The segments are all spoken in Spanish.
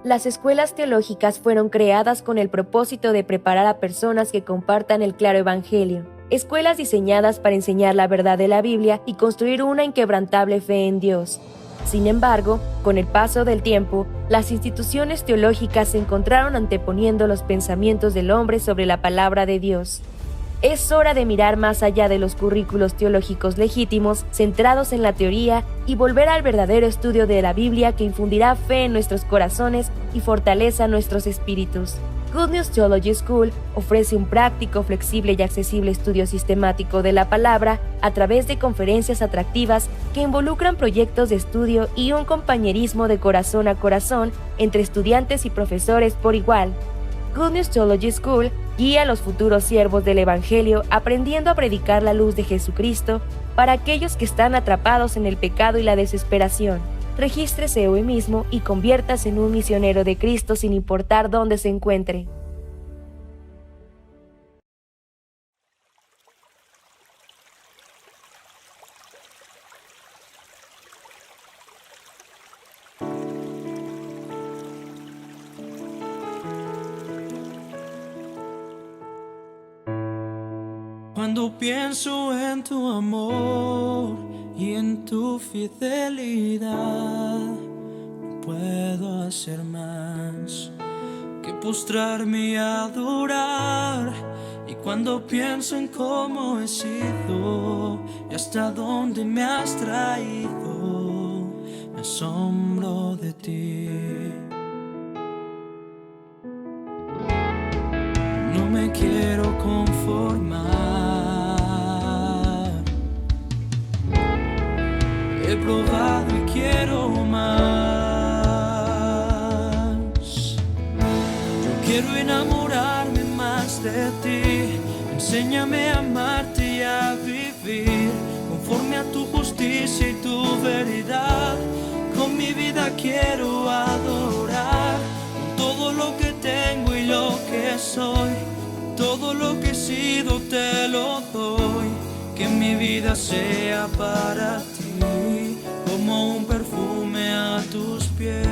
Las escuelas teológicas fueron creadas con el propósito de preparar a personas que compartan el claro evangelio. Escuelas diseñadas para enseñar la verdad de la Biblia y construir una inquebrantable fe en Dios. Sin embargo, con el paso del tiempo, las instituciones teológicas se encontraron anteponiendo los pensamientos del hombre sobre la palabra de Dios. Es hora de mirar más allá de los currículos teológicos legítimos, centrados en la teoría, y volver al verdadero estudio de la Biblia que infundirá fe en nuestros corazones y fortaleza nuestros espíritus. Good News Theology School ofrece un práctico, flexible y accesible estudio sistemático de la palabra a través de conferencias atractivas que involucran proyectos de estudio y un compañerismo de corazón a corazón entre estudiantes y profesores por igual. Good News Theology School guía a los futuros siervos del Evangelio aprendiendo a predicar la luz de Jesucristo para aquellos que están atrapados en el pecado y la desesperación. Regístrese hoy mismo y conviértase en un misionero de Cristo sin importar dónde se encuentre. Cuando pienso en tu amor y en tu fidelidad, no puedo hacer más que postrarme y adorar. Y cuando pienso en cómo he sido y hasta dónde me has traído, me asombro de ti. No me quiero conformar. He probado y quiero más. Yo quiero enamorarme más de ti. Enséñame a amarte y a vivir conforme a tu justicia y tu veridad. Con mi vida quiero adorar, con todo lo que tengo y lo que soy. Todo lo que he sido te lo doy. Que mi vida sea para ti como un perfume a tus pies.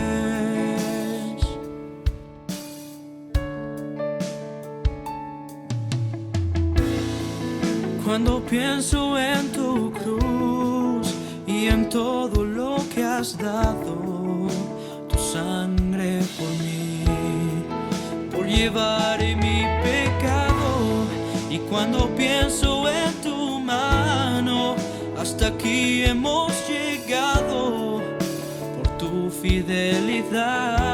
Cuando pienso en tu cruz y en todo lo que has dado, tu sangre por mí, por llevar mi pecado. Y cuando pienso en tu mano, hasta aquí hemos llegado por tu fidelidad.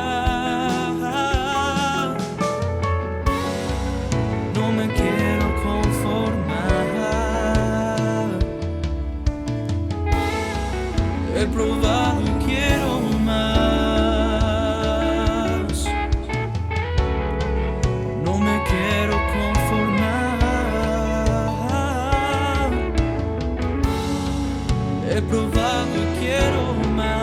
No me quiero conformar. He probado y quiero más. No me quiero conformar. He probado y quiero más.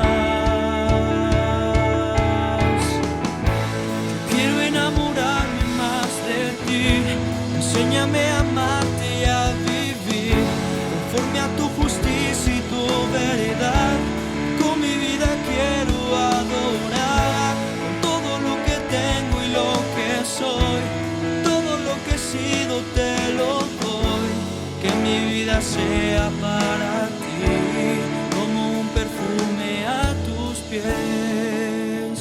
Yo quiero enamorarme más de ti. Enséñame a amarte y a vivir conforme a tu justicia y tu veredad. Con mi vida quiero adorar, con todo lo que tengo y lo que soy. Todo lo que he sido te lo doy. Que mi vida sea para ti como un perfume a tus pies.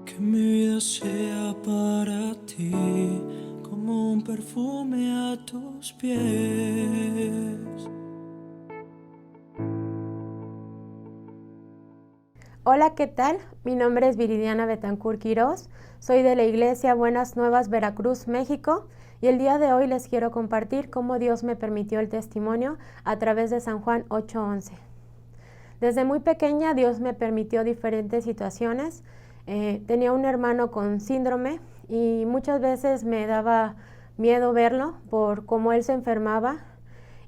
Que mi vida sea para ti como un perfume a tus pies. Hola, ¿qué tal? Mi nombre es Viridiana Betancourt Quirós, soy de la Iglesia Buenas Nuevas, Veracruz, México, y el día de hoy les quiero compartir cómo Dios me permitió el testimonio a través de San Juan 8:11. Desde muy pequeña Dios me permitió diferentes situaciones. Tenía un hermano con síndrome y muchas veces me daba miedo verlo por cómo él se enfermaba,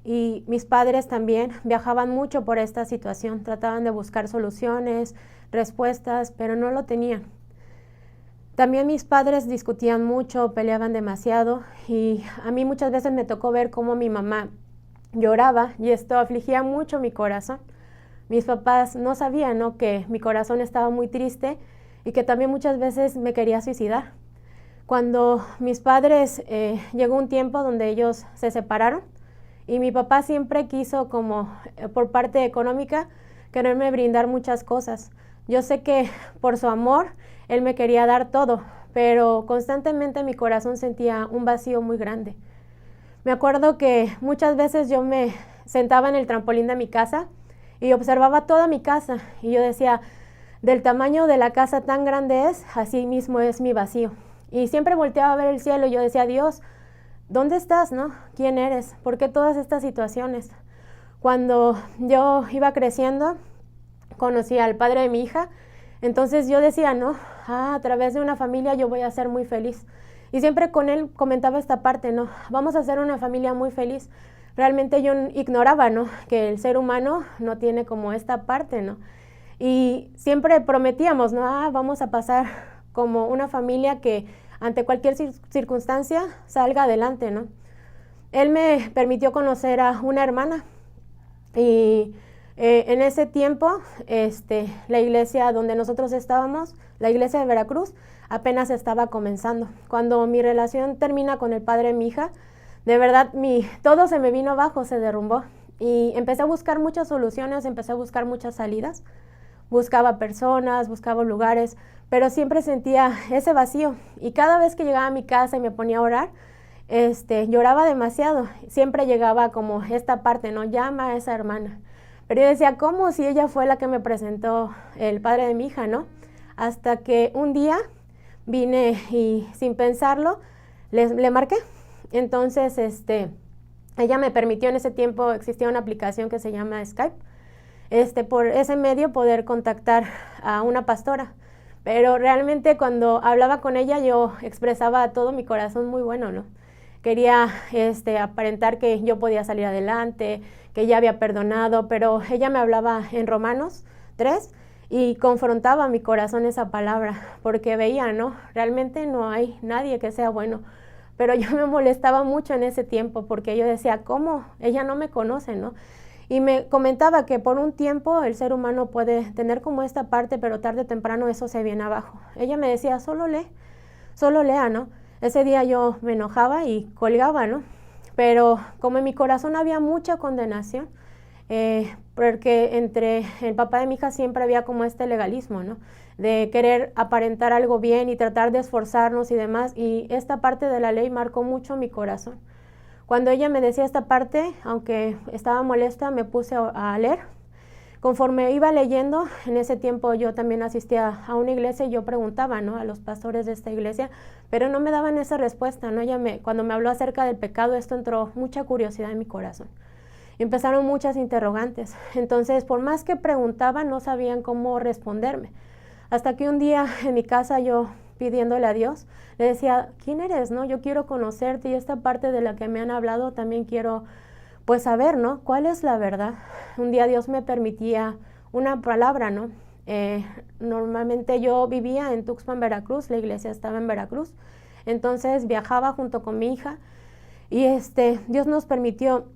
y mis padres también viajaban mucho por esta situación, trataban de buscar soluciones, respuestas, pero no lo tenían. También mis padres discutían mucho, peleaban demasiado y a mí muchas veces me tocó ver cómo mi mamá lloraba y esto afligía mucho mi corazón. Mis papás no sabían, ¿no?, que mi corazón estaba muy triste y que también muchas veces me quería suicidar. Cuando mis padres llegó un tiempo donde ellos se separaron y mi papá siempre quiso, como por parte económica, quererme brindar muchas cosas. Yo sé que por su amor él me quería dar todo, pero constantemente mi corazón sentía un vacío muy grande. Me acuerdo que muchas veces yo me sentaba en el trampolín de mi casa y observaba toda mi casa y yo decía, del tamaño de la casa tan grande es, así mismo es mi vacío. Y siempre volteaba a ver el cielo y yo decía, Dios, ¿dónde estás, no? ¿Quién eres? ¿Por qué todas estas situaciones? Cuando yo iba creciendo, conocí al padre de mi hija, entonces yo decía, no, a través de una familia yo voy a ser muy feliz. Y siempre con él comentaba esta parte, no, vamos a ser una familia muy feliz. Realmente yo ignoraba, ¿no?, que el ser humano no tiene como esta parte, ¿no? Y siempre prometíamos, ¿no?, vamos a pasar como una familia que ante cualquier circunstancia salga adelante, ¿no? Él me permitió conocer a una hermana y en ese tiempo la iglesia donde nosotros estábamos, la iglesia de Veracruz, apenas estaba comenzando. Cuando mi relación termina con el padre de mi hija, de verdad todo se me vino abajo, se derrumbó y empecé a buscar muchas soluciones, empecé a buscar muchas salidas, buscaba personas, buscaba lugares, pero siempre sentía ese vacío y cada vez que llegaba a mi casa y me ponía a orar, lloraba demasiado. Siempre llegaba como esta parte, ¿no?, llama a esa hermana. Pero yo decía, ¿cómo si ella fue la que me presentó el padre de mi hija, no? Hasta que un día vine y sin pensarlo le marqué. Entonces ella me permitió, en ese tiempo existía una aplicación que se llama Skype, por ese medio poder contactar a una pastora. Pero realmente cuando hablaba con ella yo expresaba todo mi corazón muy bueno, ¿no? Quería aparentar que yo podía salir adelante, que ya había perdonado, pero ella me hablaba en Romanos 3 y confrontaba mi corazón esa palabra, porque veía, ¿no?, realmente no hay nadie que sea bueno. Pero yo me molestaba mucho en ese tiempo porque yo decía, ¿cómo? Ella no me conoce, ¿no? Y me comentaba que por un tiempo el ser humano puede tener como esta parte, pero tarde o temprano eso se viene abajo. Ella me decía, solo lea, ¿no? Ese día yo me enojaba y colgaba, ¿no? Pero como en mi corazón había mucha condenación, porque entre el papá de mi hija siempre había como este legalismo, ¿no?, de querer aparentar algo bien y tratar de esforzarnos y demás, y esta parte de la ley marcó mucho mi corazón. Cuando ella me decía esta parte, aunque estaba molesta, me puse a leer. Conforme iba leyendo, en ese tiempo yo también asistía a una iglesia y yo preguntaba, ¿no?, a los pastores de esta iglesia, pero no me daban esa respuesta, ¿no? Cuando me habló acerca del pecado, esto entró mucha curiosidad en mi corazón. Empezaron muchas interrogantes, entonces por más que preguntaba no sabían cómo responderme. Hasta que un día en mi casa yo pidiéndole a Dios, le decía, ¿quién eres, no? Yo quiero conocerte y esta parte de la que me han hablado también quiero pues saber, ¿no?, ¿cuál es la verdad? Un día Dios me permitía una palabra, ¿no? Normalmente yo vivía en Tuxpan, Veracruz, la iglesia estaba en Veracruz, entonces viajaba junto con mi hija y Dios nos permitió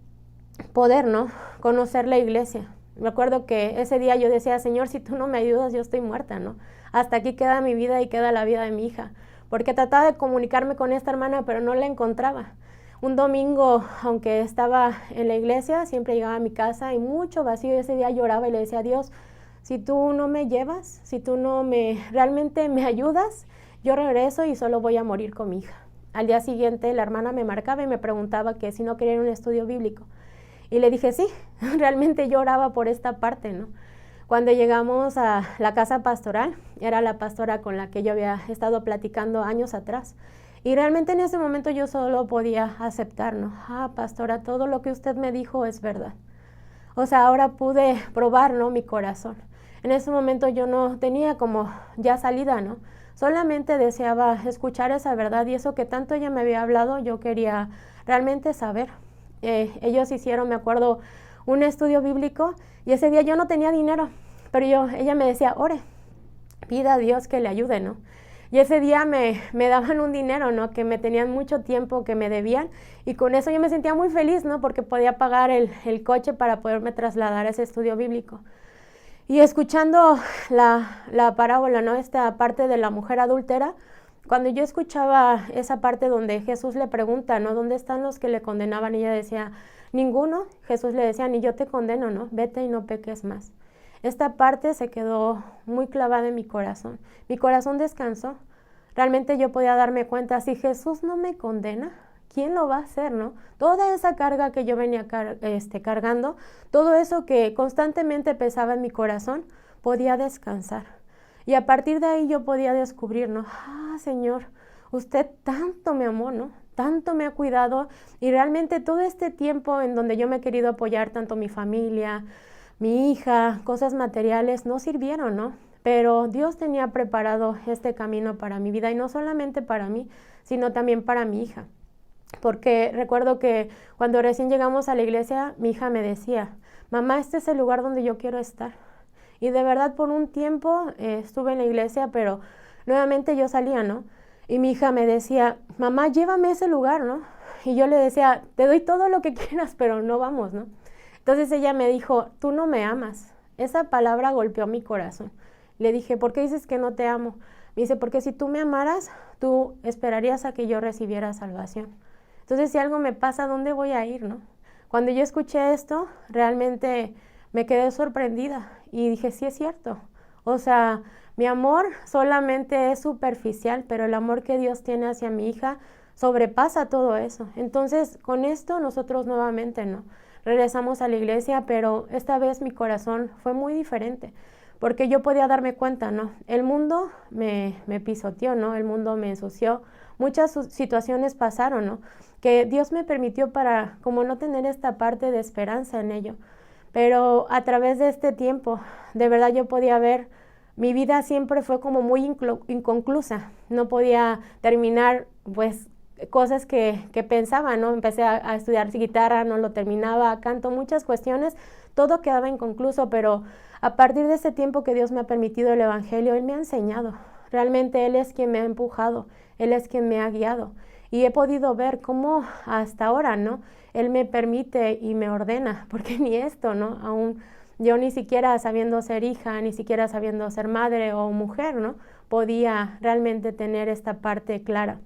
poder, ¿no?, conocer la iglesia. Me acuerdo que ese día yo decía, Señor, si tú no me ayudas, yo estoy muerta, ¿no? Hasta aquí queda mi vida y queda la vida de mi hija, porque trataba de comunicarme con esta hermana, pero no la encontraba. Un domingo, aunque estaba en la iglesia, siempre llegaba a mi casa y mucho vacío, y ese día lloraba y le decía, Dios, si tú no me llevas, si tú no realmente me ayudas, yo regreso y solo voy a morir con mi hija. Al día siguiente la hermana me marcaba y me preguntaba que si no quería ir a un estudio bíblico. Y le dije, sí, realmente yo oraba por esta parte, ¿no? Cuando llegamos a la casa pastoral, era la pastora con la que yo había estado platicando años atrás. Y realmente en ese momento yo solo podía aceptar, ¿no? Pastora, todo lo que usted me dijo es verdad. O sea, ahora pude probar, ¿no?, mi corazón. En ese momento yo no tenía como ya salida, ¿no? Solamente deseaba escuchar esa verdad y eso que tanto ella me había hablado, yo quería realmente saber. Ellos hicieron, me acuerdo, un estudio bíblico y ese día yo no tenía dinero, pero ella me decía, ore, pida a Dios que le ayude, ¿no? Y ese día me daban un dinero, ¿no? Que me tenían mucho tiempo, que me debían, y con eso yo me sentía muy feliz, ¿no? Porque podía pagar el coche para poderme trasladar a ese estudio bíblico. Y escuchando la parábola, ¿no? Esta parte de la mujer adúltera, cuando yo escuchaba esa parte donde Jesús le pregunta, ¿no? ¿Dónde están los que le condenaban? Y ella decía, ninguno. Jesús le decía, ni yo te condeno, ¿no? Vete y no peques más. Esta parte se quedó muy clavada en mi corazón. Mi corazón descansó. Realmente yo podía darme cuenta, si Jesús no me condena, ¿quién lo va a hacer, no? Toda esa carga que yo venía cargando, todo eso que constantemente pesaba en mi corazón, podía descansar. Y a partir de ahí yo podía descubrir, ¿no? Señor, usted tanto me amó, ¿no? Tanto me ha cuidado, y realmente todo este tiempo en donde yo me he querido apoyar, tanto mi familia, mi hija, cosas materiales, no sirvieron, ¿no? Pero Dios tenía preparado este camino para mi vida, y no solamente para mí, sino también para mi hija. Porque recuerdo que cuando recién llegamos a la iglesia, mi hija me decía, mamá, este es el lugar donde yo quiero estar. Y de verdad por un tiempo estuve en la iglesia, pero nuevamente yo salía, ¿no? Y mi hija me decía, mamá, llévame a ese lugar, ¿no? Y yo le decía, te doy todo lo que quieras, pero no vamos, ¿no? Entonces ella me dijo, tú no me amas. Esa palabra golpeó mi corazón. Le dije, ¿por qué dices que no te amo? Me dice, porque si tú me amaras, tú esperarías a que yo recibiera salvación. Entonces, si algo me pasa, ¿dónde voy a ir, no? Cuando yo escuché esto, realmente me quedé sorprendida y dije, sí es cierto. O sea, mi amor solamente es superficial, pero el amor que Dios tiene hacia mi hija sobrepasa todo eso. Entonces, con esto nosotros nuevamente, ¿no? Regresamos a la iglesia, pero esta vez mi corazón fue muy diferente, porque yo podía darme cuenta, ¿no? El mundo me pisoteó, ¿no? El mundo me ensució. Muchas situaciones pasaron, ¿no? Que Dios me permitió para como no tener esta parte de esperanza en ello. Pero a través de este tiempo, de verdad yo podía ver, mi vida siempre fue como muy inconclusa. No podía terminar, pues, cosas que pensaba, ¿no? Empecé a estudiar guitarra, no lo terminaba, canto, muchas cuestiones, todo quedaba inconcluso, pero a partir de ese tiempo que Dios me ha permitido el Evangelio, Él me ha enseñado. Realmente Él es quien me ha empujado, Él es quien me ha guiado. Y he podido ver cómo hasta ahora, ¿no? Él me permite y me ordena, porque ni esto, ¿no? Aún yo ni siquiera sabiendo ser hija, ni siquiera sabiendo ser madre o mujer, ¿no? Podía realmente tener esta parte clara.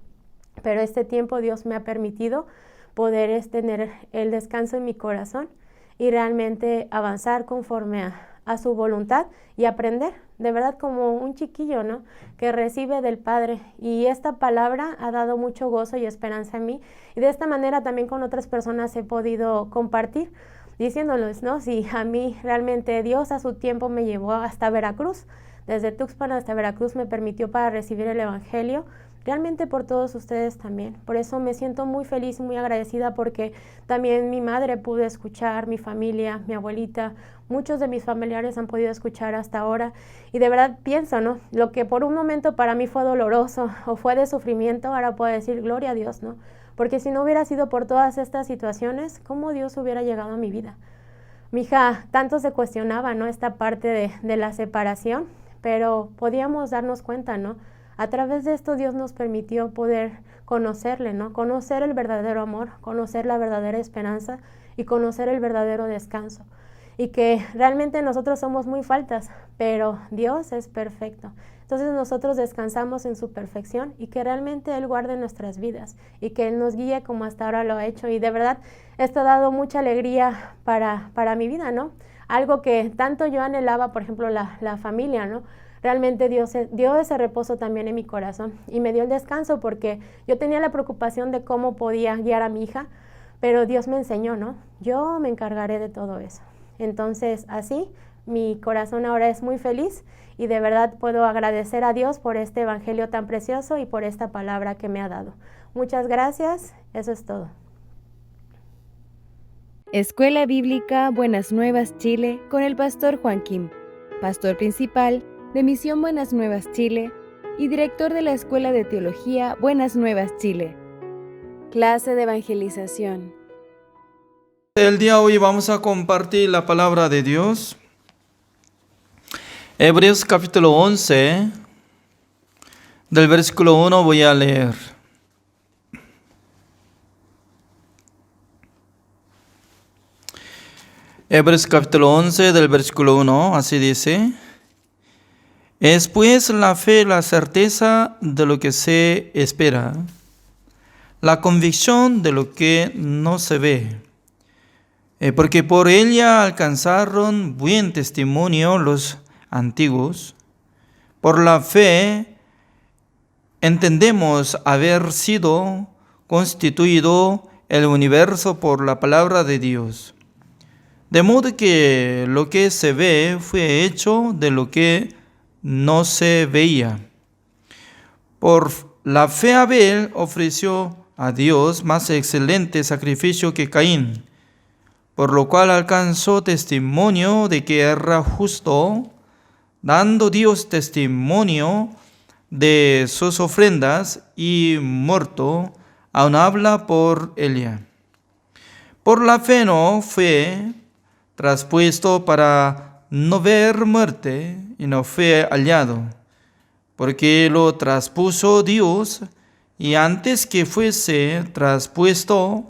Pero este tiempo Dios me ha permitido poder tener el descanso en mi corazón y realmente avanzar conforme a su voluntad y aprender, de verdad como un chiquillo, ¿no? Que recibe del Padre, y esta palabra ha dado mucho gozo y esperanza en mí, y de esta manera también con otras personas he podido compartir, diciéndoles, ¿no? Si a mí realmente Dios a su tiempo me llevó hasta Veracruz, desde Tuxpan hasta Veracruz me permitió para recibir el Evangelio, realmente por todos ustedes también. Por eso me siento muy feliz y muy agradecida, porque también mi madre pudo escuchar, mi familia, mi abuelita, muchos de mis familiares han podido escuchar hasta ahora, y de verdad pienso, ¿no? Lo que por un momento para mí fue doloroso o fue de sufrimiento, ahora puedo decir gloria a Dios, ¿no? Porque si no hubiera sido por todas estas situaciones, ¿cómo Dios hubiera llegado a mi vida? Mi hija tanto se cuestionaba, ¿no? Esta parte de la separación, pero podíamos darnos cuenta, ¿no? A través de esto Dios nos permitió poder conocerle, ¿no? Conocer el verdadero amor, conocer la verdadera esperanza y conocer el verdadero descanso. Y que realmente nosotros somos muy faltas, pero Dios es perfecto. Entonces nosotros descansamos en su perfección, y que realmente Él guarde nuestras vidas y que Él nos guíe como hasta ahora lo ha hecho. Y de verdad esto ha dado mucha alegría para mi vida, ¿no? Algo que tanto yo anhelaba, por ejemplo, la familia, ¿no? Realmente Dios dio ese reposo también en mi corazón y me dio el descanso, porque yo tenía la preocupación de cómo podía guiar a mi hija, pero Dios me enseñó, ¿no? Yo me encargaré de todo eso. Entonces, así, mi corazón ahora es muy feliz, y de verdad puedo agradecer a Dios por este evangelio tan precioso y por esta palabra que me ha dado. Muchas gracias, eso es todo. Escuela Bíblica Buenas Nuevas Chile, con el pastor Juan Kim, pastor principal de Misión Buenas Nuevas Chile y director de la Escuela de Teología Buenas Nuevas Chile. Clase de evangelización. El día de hoy vamos a compartir la palabra de Dios. Hebreos capítulo 11, del versículo 1 voy a leer. Hebreos capítulo 11, del versículo 1, así dice: Es pues la fe la certeza de lo que se espera, la convicción de lo que no se ve. Porque por ella alcanzaron buen testimonio los antiguos. Por la fe entendemos haber sido constituido el universo por la palabra de Dios, de modo que lo que se ve fue hecho de lo que no se veía. Por la fe Abel ofreció a Dios más excelente sacrificio que Caín, por lo cual alcanzó testimonio de que era justo, dando Dios testimonio de sus ofrendas, y muerto, aún habla por ella. Por la fe no fue traspuesto para no ver muerte, y no fue hallado, porque lo traspuso Dios, y antes que fuese traspuesto,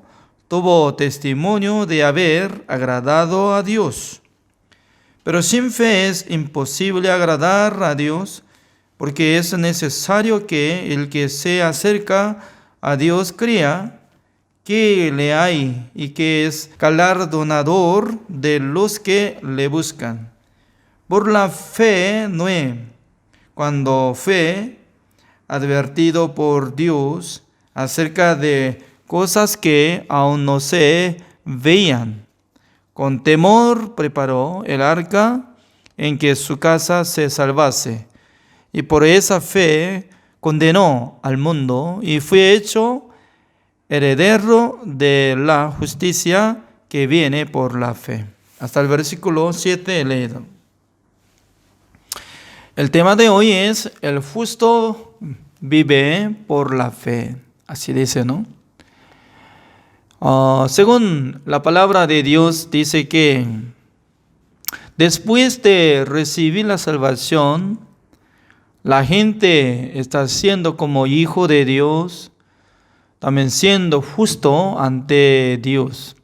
tuvo testimonio de haber agradado a Dios. Pero sin fe es imposible agradar a Dios, porque es necesario que el que se acerca a Dios crea que le hay y que es galardonador de los que le buscan. Por la fe Noé, cuando fue advertido por Dios acerca de cosas que aún no se veían, con temor preparó el arca en que su casa se salvase, y por esa fe condenó al mundo y fue hecho heredero de la justicia que viene por la fe. Hasta el versículo 7 he leído. El tema de hoy es: el justo vive por la fe. Así dice, ¿no? Según la palabra de Dios, dice que después de recibir la salvación, la gente está siendo como hijo de Dios, también siendo justo ante Dios.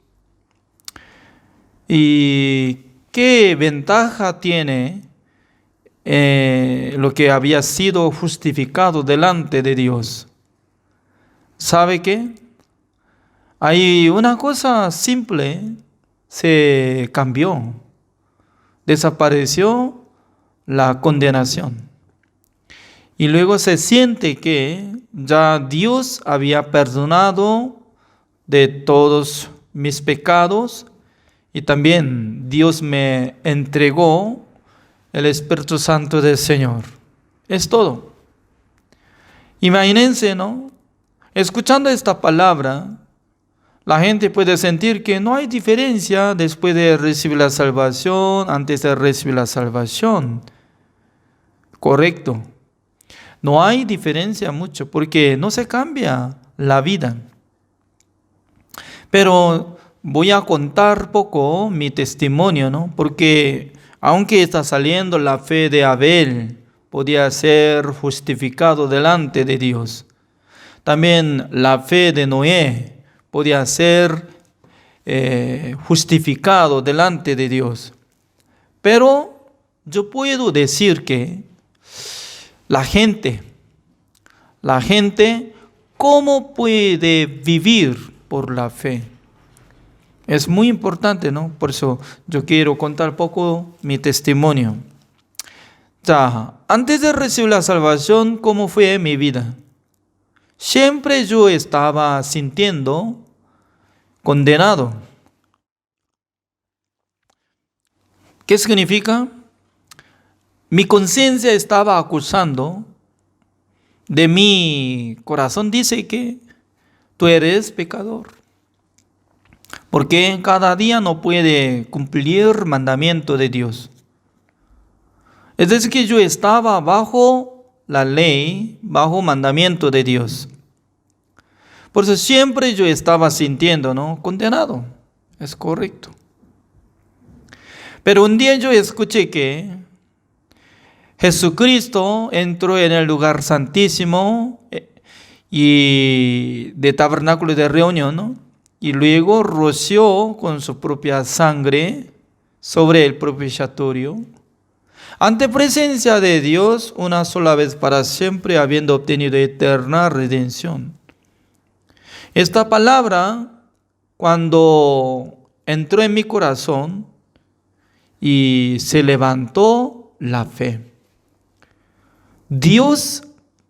¿Y qué ventaja tiene lo que había sido justificado delante de Dios? ¿Sabe qué? Hay una cosa simple, se cambió, desapareció la condenación. Y luego se siente que ya Dios había perdonado de todos mis pecados, y también Dios me entregó el Espíritu Santo del Señor. Es todo. Imagínense, ¿no? Escuchando esta palabra, la gente puede sentir que no hay diferencia después de recibir la salvación, antes de recibir la salvación. Correcto. No hay diferencia mucho, porque no se cambia la vida. Pero voy a contar poco mi testimonio, ¿no? Porque aunque está saliendo la fe de Abel, podía ser justificado delante de Dios. También la fe de Noé podía ser justificado delante de Dios. Pero yo puedo decir que la gente, ¿cómo puede vivir por la fe? Es muy importante, ¿no? Por eso yo quiero contar poco mi testimonio. Ya, antes de recibir la salvación, ¿cómo fue mi vida? Siempre yo estaba sintiendo condenado. ¿Qué significa? Mi conciencia estaba acusando, de mi corazón dice que tú eres pecador, porque cada día no puede cumplir el mandamiento de Dios. Es decir, que yo estaba bajo la ley, bajo mandamiento de Dios. Por eso siempre yo estaba sintiendo, ¿no?, condenado. es correcto. Pero un día yo escuché que Jesucristo entró en el lugar santísimo y de tabernáculo de reunión, ¿no? Y luego roció con su propia sangre sobre el propiciatorio, ante presencia de Dios una sola vez para siempre, habiendo obtenido eterna redención. Esta palabra, cuando entró en mi corazón y se levantó la fe, Dios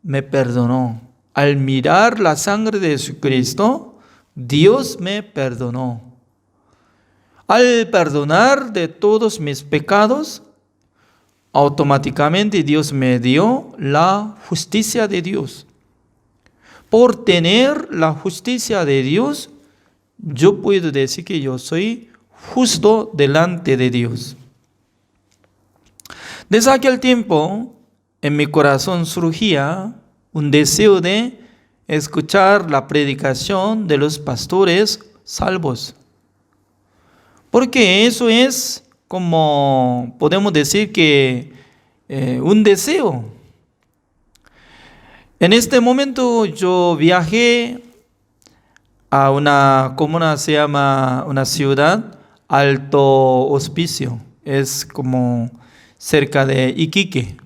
me perdonó. Al mirar la sangre de Jesucristo, Dios me perdonó. Al perdonar de todos mis pecados, automáticamente Dios me dio la justicia de Dios. Por tener la justicia de Dios, yo puedo decir que yo soy justo delante de Dios. Desde aquel tiempo, en mi corazón surgía un deseo de escuchar la predicación de los pastores salvos. Porque eso es como podemos decir que un deseo. En este momento yo viajé a una comuna, se llama una ciudad, Alto Hospicio. Es como cerca de Iquique.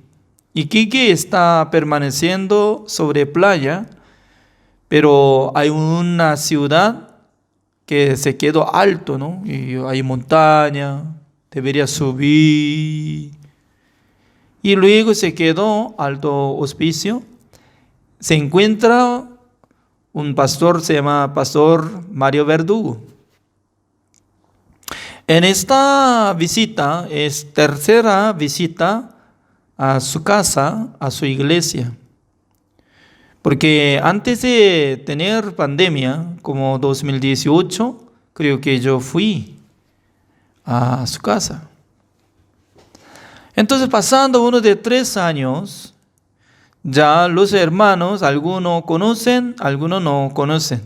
Iquique está permaneciendo sobre playa, pero hay una ciudad que se quedó alto, ¿no? Y hay montaña, debería subir. Y luego se quedó Alto Hospicio. Se encuentra un pastor, se llama Pastor Mario Verdugo. En esta visita, es tercera visita a su casa, a su iglesia. Porque antes de tener pandemia, como 2018, creo que yo fui a su casa. Entonces, pasando uno de 3 años, ya los hermanos, algunos conocen, algunos no conocen.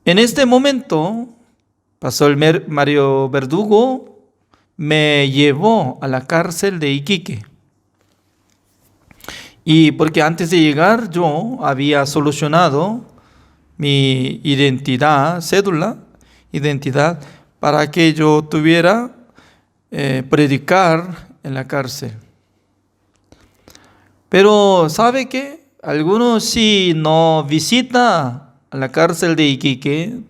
En este momento, Pastor Mario Verdugo me llevó a la cárcel de Iquique. Y porque antes de llegar yo había solucionado mi identidad, identidad, para que yo tuviera predicar en la cárcel. Pero ¿sabe qué? Algunos si no visita a la cárcel de Iquique,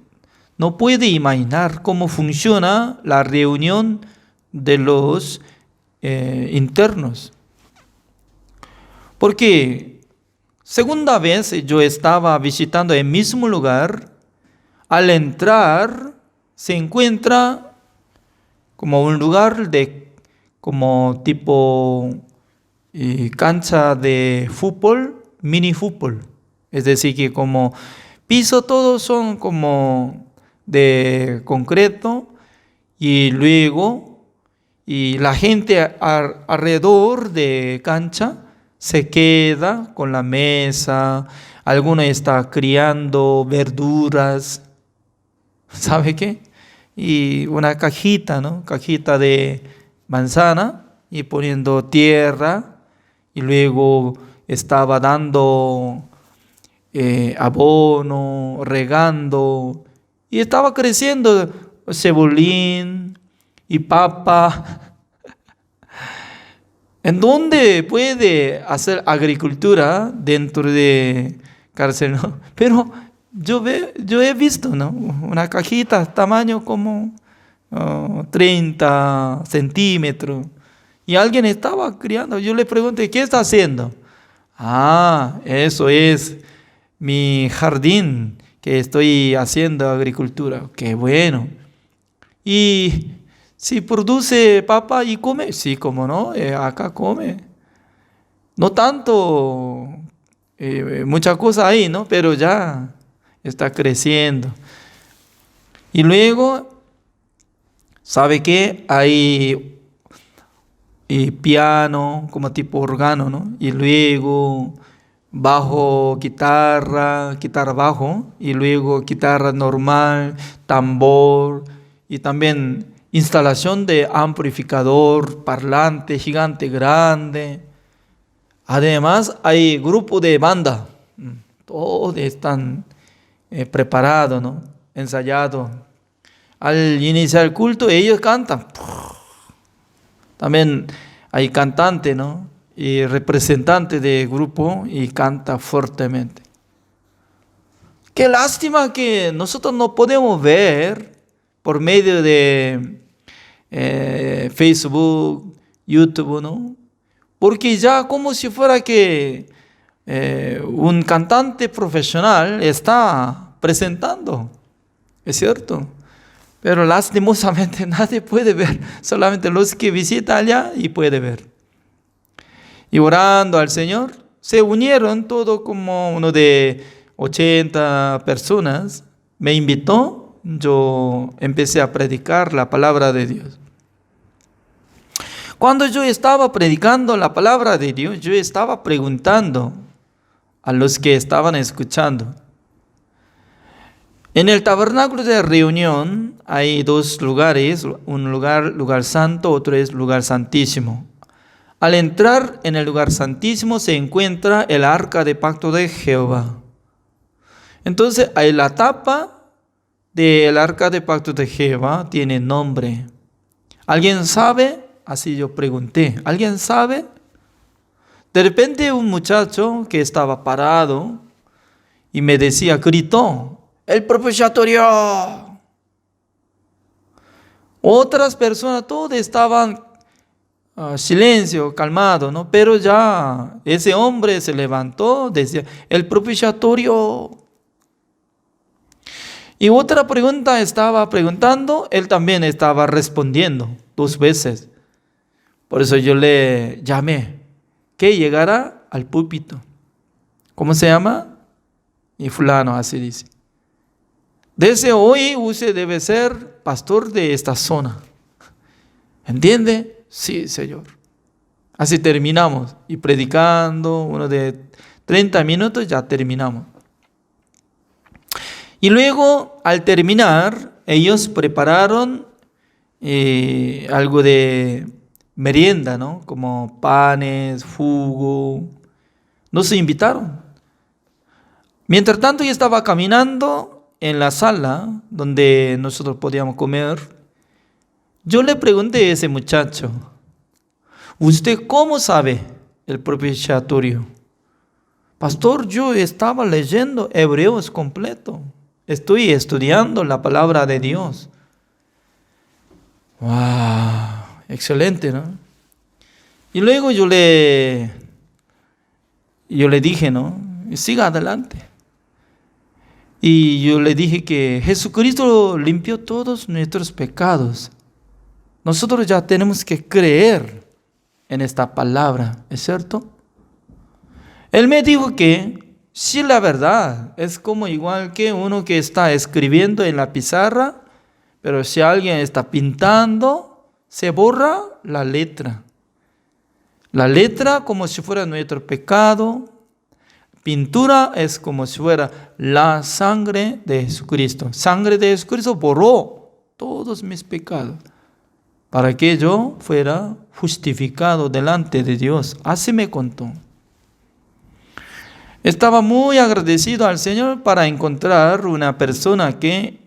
no puede imaginar cómo funciona la reunión de los internos. Porque segunda vez yo estaba visitando el mismo lugar, al entrar se encuentra como un lugar de como tipo cancha de fútbol, mini fútbol. Es decir, que como piso todos son como de concreto y luego y la gente alrededor de cancha se queda con la mesa, alguno está criando verduras, ¿sabe qué? Y una cajita, ¿no? Cajita de manzana y poniendo tierra y luego estaba dando abono, regando y estaba creciendo cebollín y papa. ¿En dónde puede hacer agricultura dentro de cárcel, no? Pero yo he visto, ¿no? Una cajita tamaño como 30 centímetros. Y alguien estaba criando. Yo le pregunté, ¿qué está haciendo? Eso es mi jardín que estoy haciendo agricultura. Qué bueno. Y si produce papa y come, sí, como no, acá come. No tanto, muchas cosas ahí, ¿no? Pero ya está creciendo. Y luego, ¿sabe qué? Hay piano, como tipo órgano, ¿no? Y luego bajo, guitarra, guitarra bajo, y luego guitarra normal, tambor, y también instalación de amplificador, parlante gigante grande. Además hay grupo de banda, todos están preparados, ¿no? Ensayados. Al iniciar el culto ellos cantan. También hay cantante, ¿no? Y representante del grupo y canta fuertemente. Qué lástima que nosotros no podemos ver por medio de Facebook, YouTube, ¿no? Porque ya como si fuera que un cantante profesional está presentando, ¿es cierto? Pero lastimosamente nadie puede ver, solamente los que visitan allá y puede ver. Y orando al Señor, se unieron todo como uno de 80 personas. Me invitó, yo empecé a predicar la palabra de Dios. Cuando yo estaba predicando la palabra de Dios, yo estaba preguntando a los que estaban escuchando. En el tabernáculo de reunión hay dos lugares, un lugar santo, otro es lugar santísimo. Al entrar en el lugar santísimo se encuentra el arca de pacto de Jehová. Entonces, ahí la tapa del arca de pacto de Jehová tiene nombre. ¿Alguien sabe? Así yo pregunté. ¿Alguien sabe? De repente un muchacho que estaba parado y me decía, gritó, ¡el propiciatorio! Otras personas todos estaban silencio, calmado, ¿no? Pero ya ese hombre se levantó, decía, el propiciatorio. Y otra pregunta estaba preguntando, él también estaba respondiendo 2 veces. Por eso yo le llamé, que llegara al púlpito. ¿Cómo se llama? Y fulano, así dice. Desde hoy usted debe ser pastor de esta zona. ¿Entiende? Sí, Señor. Así terminamos. Y predicando, uno de 30 minutos ya terminamos. Y luego, al terminar, ellos prepararon algo de merienda, ¿no? Como panes, jugo. Nos invitaron. Mientras tanto, yo estaba caminando en la sala donde nosotros podíamos comer. Yo le pregunté a ese muchacho, ¿usted cómo sabe el propiciatorio? Pastor, yo estaba leyendo Hebreos completo. Estoy estudiando la palabra de Dios. ¡Wow! Excelente, ¿no? Y luego yo le dije, ¿no? Siga adelante. Y yo le dije que Jesucristo limpió todos nuestros pecados. Nosotros ya tenemos que creer en esta palabra, ¿es cierto? Él me dijo que sí, la verdad, es como igual que uno que está escribiendo en la pizarra, pero si alguien está pintando, se borra la letra. La letra como si fuera nuestro pecado. Pintura es como si fuera la sangre de Jesucristo. Sangre de Jesucristo borró todos mis pecados para que yo fuera justificado delante de Dios. Así me contó. Estaba muy agradecido al Señor para encontrar una persona que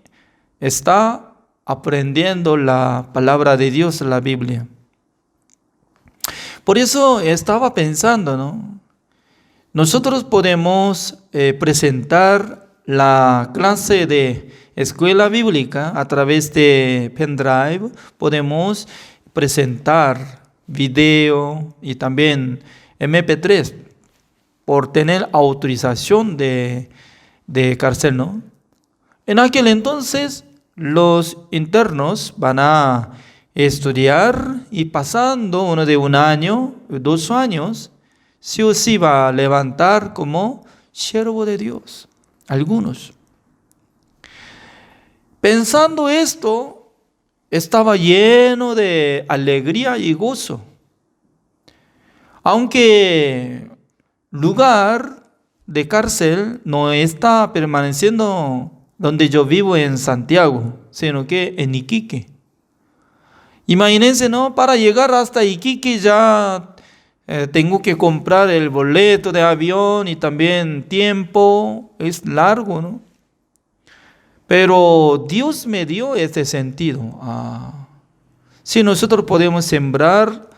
está aprendiendo la palabra de Dios, la Biblia. Por eso estaba pensando, ¿no? Nosotros podemos presentar la clase de escuela bíblica a través de pendrive. Podemos presentar video y también MP3 por tener autorización de cárcel, ¿no? En aquel entonces los internos van a estudiar y pasando uno de 1 año, 2 años, sí o sí va a levantar como siervo de Dios. Algunos. Pensando esto, estaba lleno de alegría y gozo. Aunque lugar de cárcel no está permaneciendo donde yo vivo en Santiago, sino que en Iquique. Imagínense, ¿no? Para llegar hasta Iquique ya tengo que comprar el boleto de avión y también tiempo, es largo, ¿no? Pero Dios me dio este sentido. Si nosotros podemos sembrar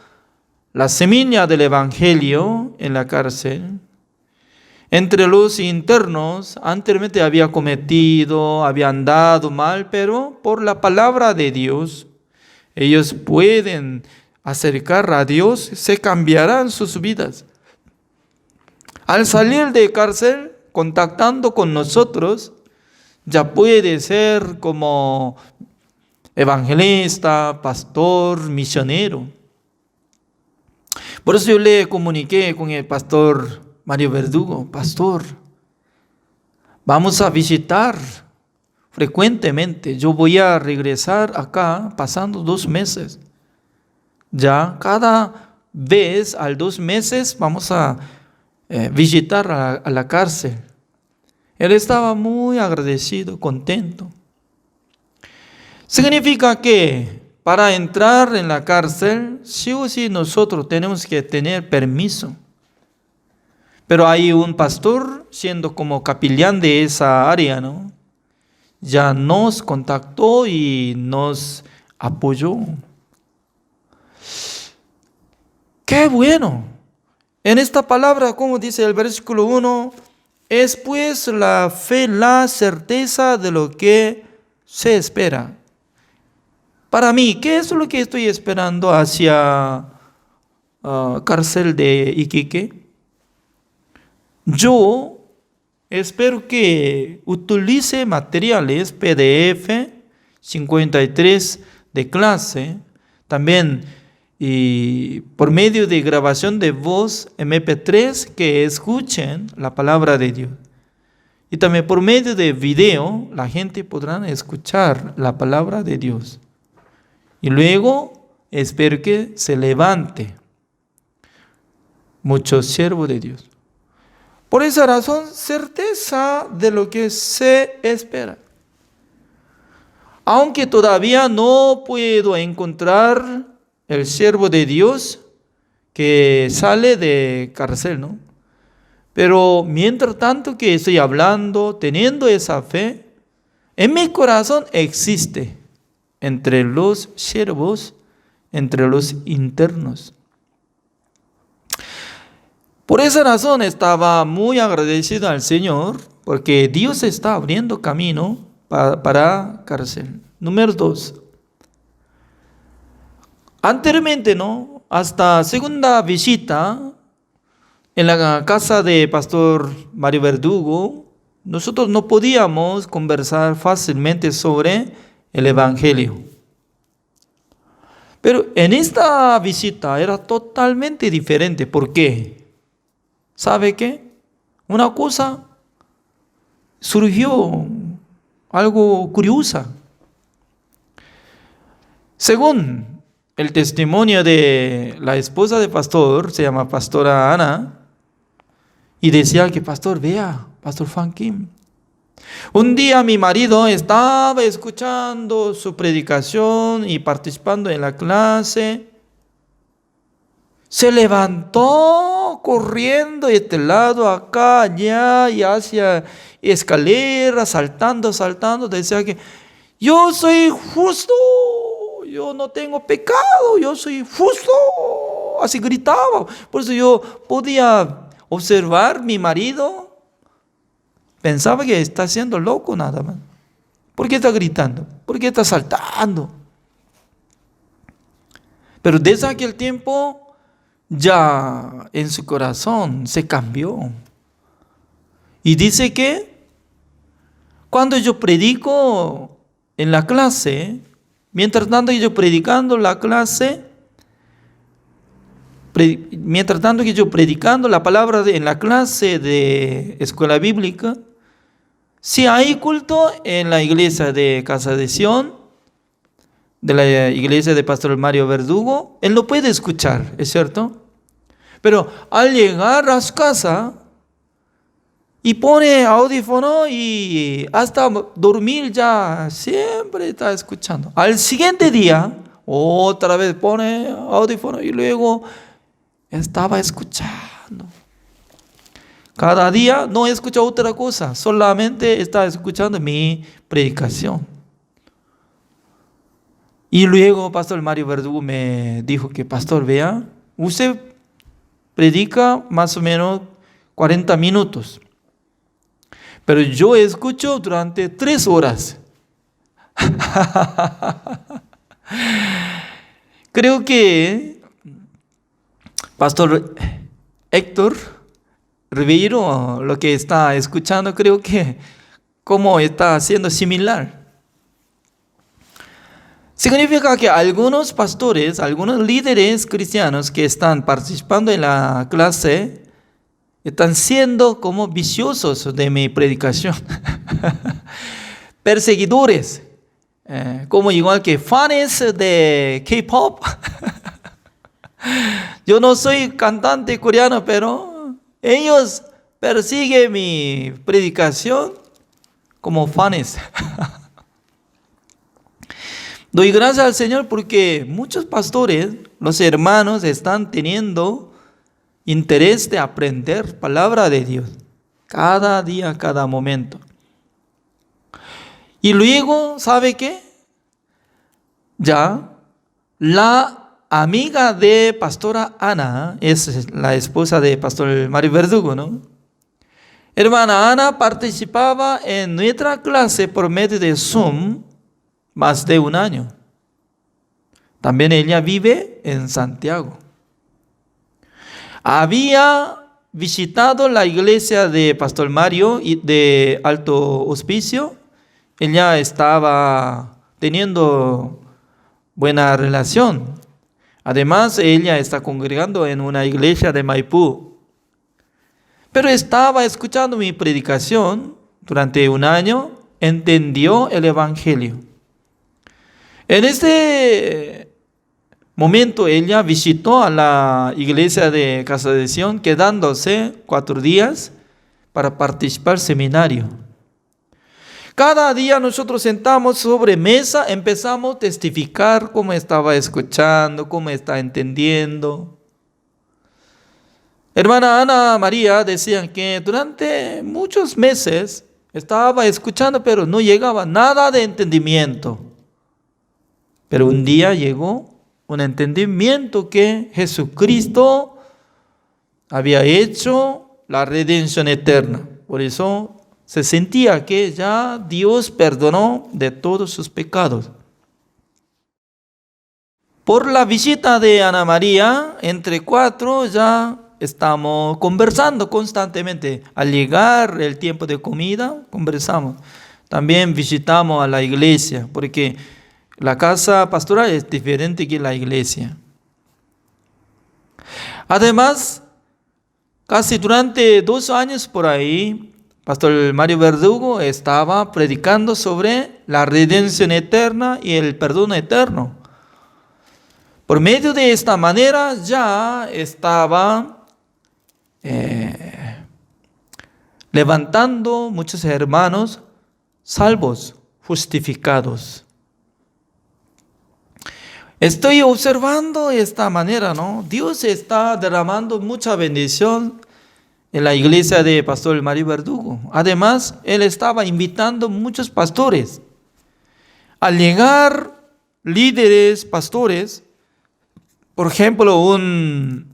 la semilla del Evangelio en la cárcel, entre los internos, anteriormente había andado mal, pero por la palabra de Dios, ellos pueden acercar a Dios, se cambiarán sus vidas. Al salir de cárcel, contactando con nosotros, ya puede ser como evangelista, pastor, misionero. Por eso yo le comuniqué con el pastor Mario Verdugo: pastor, vamos a visitar frecuentemente. Yo voy a regresar acá pasando 2 meses. Ya cada vez al 2 meses vamos a visitar a la cárcel. Él estaba muy agradecido, contento. Significa que para entrar en la cárcel, sí o sí nosotros tenemos que tener permiso. Pero hay un pastor, siendo como capellán de esa área, ¿no? Ya nos contactó y nos apoyó. ¡Qué bueno! En esta palabra, como dice el versículo 1, es pues la fe, la certeza de lo que se espera. Para mí, ¿qué es lo que estoy esperando hacia cárcel de Iquique? Yo espero que utilice materiales PDF 53 de clase, también y por medio de grabación de voz MP3, que escuchen la palabra de Dios. Y también por medio de video, la gente podrá escuchar la palabra de Dios. Y luego espero que se levante muchos siervos de Dios. Por esa razón, certeza de lo que se espera. Aunque todavía no puedo encontrar el siervo de Dios que sale de cárcel, ¿no? Pero mientras tanto que estoy hablando, teniendo esa fe, en mi corazón existe entre los siervos, entre los internos. Por esa razón estaba muy agradecido al Señor, porque Dios está abriendo camino para cárcel. Número 2. Anteriormente, ¿no? Hasta segunda visita en la casa de Pastor Mario Verdugo, nosotros no podíamos conversar fácilmente sobre el Evangelio. Pero en esta visita era totalmente diferente. ¿Por qué? ¿Sabe qué? Una cosa surgió, algo curiosa. Según el testimonio de la esposa de pastor, se llama pastora Ana, y decía que pastor, vea, pastor Fan Kim, un día mi marido estaba escuchando su predicación y participando en la clase. Se levantó corriendo de este lado, acá, allá, y hacia escaleras, saltando. Decía que yo soy justo, yo no tengo pecado, yo soy justo. Así gritaba. Por eso yo podía observar mi marido. Pensaba que está siendo loco nada más. ¿Por qué está gritando? ¿Por qué está saltando? Pero desde aquel tiempo ya en su corazón se cambió. Y dice que cuando yo predico en la clase, mientras tanto que yo predicando la clase, mientras tanto que yo predicando la palabra en la clase de escuela bíblica, si hay culto en la iglesia de Casa de Sion, de la iglesia de Pastor Mario Verdugo, él lo puede escuchar, ¿es cierto? Pero al llegar a su casa, y pone audífono y hasta dormir ya siempre está escuchando. Al siguiente día, otra vez pone audífono y luego estaba escuchando. Cada día no escucha otra cosa, solamente está escuchando mi predicación. Y luego Pastor Mario Verdugo me dijo que, pastor, vea, usted predica más o menos 40 minutos, pero yo escucho durante 3 horas. Creo que Pastor Héctor Ribeiro, lo que está escuchando, creo que como está haciendo similar. Significa que algunos pastores, algunos líderes cristianos que están participando en la clase, están siendo como viciosos de mi predicación. Perseguidores, como igual que fans de K-pop. Yo no soy cantante coreano, pero ellos persiguen mi predicación como fans. Doy gracias al Señor porque muchos pastores, los hermanos, están teniendo interés de aprender palabra de Dios. Cada día, cada momento. Y luego, ¿sabe qué? Ya, la amiga de Pastora Ana, es la esposa de Pastor Mario Verdugo, ¿no? Hermana Ana participaba en nuestra clase por medio de Zoom más de 1 año. También ella vive en Santiago. Había visitado la iglesia de Pastor Mario de Alto Hospicio. Ella estaba teniendo buena relación. Además, ella está congregando en una iglesia de Maipú. Pero estaba escuchando mi predicación durante 1 año, entendió el evangelio. En este momento ella visitó a la iglesia de Casa de Sion, quedándose 4 días para participar seminario. Cada día nosotros sentamos sobre mesa, empezamos a testificar cómo estaba escuchando, cómo está entendiendo. Hermana Ana María decían que durante muchos meses estaba escuchando, pero no llegaba nada de entendimiento. Pero un día llegó un entendimiento que Jesucristo había hecho la redención eterna. Por eso se sentía que ya Dios perdonó de todos sus pecados. Por la visita de Ana María, entre 4 ya estamos conversando constantemente. Al llegar el tiempo de comida, conversamos. También visitamos a la iglesia, porque la casa pastoral es diferente que la iglesia. Además, casi durante 2 años por ahí, Pastor Mario Verdugo estaba predicando sobre la redención eterna y el perdón eterno. Por medio de esta manera ya estaba levantando muchos hermanos salvos, justificados. Estoy observando esta manera, ¿no? Dios está derramando mucha bendición en la iglesia de Pastor Mario Verdugo. Además, él estaba invitando muchos pastores. Al llegar líderes, pastores, por ejemplo, un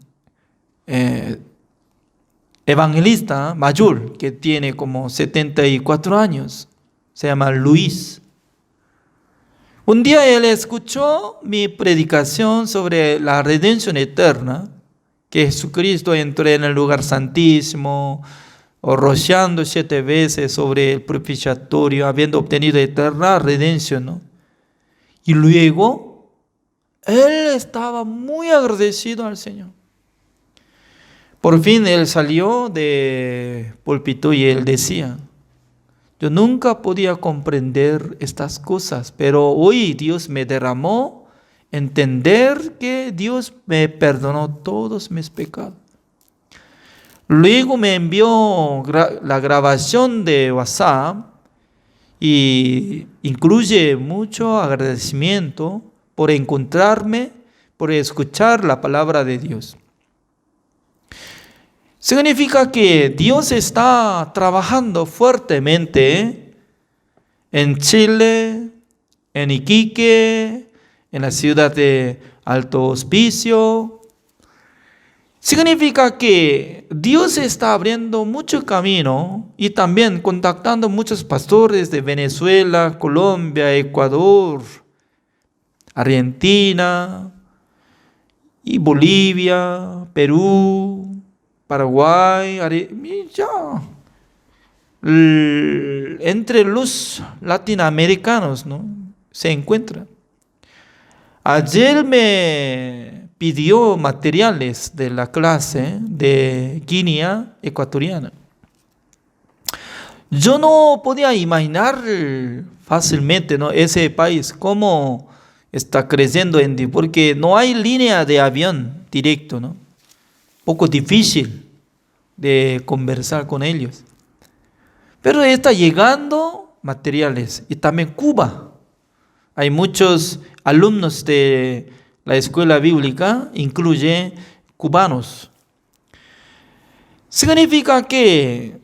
evangelista mayor que tiene como 74 años, se llama Luis. Un día él escuchó mi predicación sobre la redención eterna, que Jesucristo entró en el lugar santísimo, rociando 7 veces sobre el propiciatorio, habiendo obtenido eterna redención, ¿no? Y luego, él estaba muy agradecido al Señor. Por fin él salió de púlpito y él decía: yo nunca podía comprender estas cosas, pero hoy Dios me derramó entender que Dios me perdonó todos mis pecados. Luego me envió la grabación de WhatsApp y incluye mucho agradecimiento por encontrarme, por escuchar la palabra de Dios. Significa que Dios está trabajando fuertemente en Chile, en Iquique, en la ciudad de Alto Hospicio. Significa que Dios está abriendo mucho camino y también contactando muchos pastores de Venezuela, Colombia, Ecuador, Argentina y Bolivia, Perú, Paraguay, entre los latinoamericanos, ¿no?, se encuentra. Ayer me pidió materiales de la clase de Guinea Ecuatoriana. Yo no podía imaginar fácilmente, ¿no?, ese país, cómo está creciendo porque no hay línea de avión directo, ¿no? Poco difícil de conversar con ellos. Pero está llegando materiales. Y también Cuba. Hay muchos alumnos de la escuela bíblica, incluye cubanos. Significa que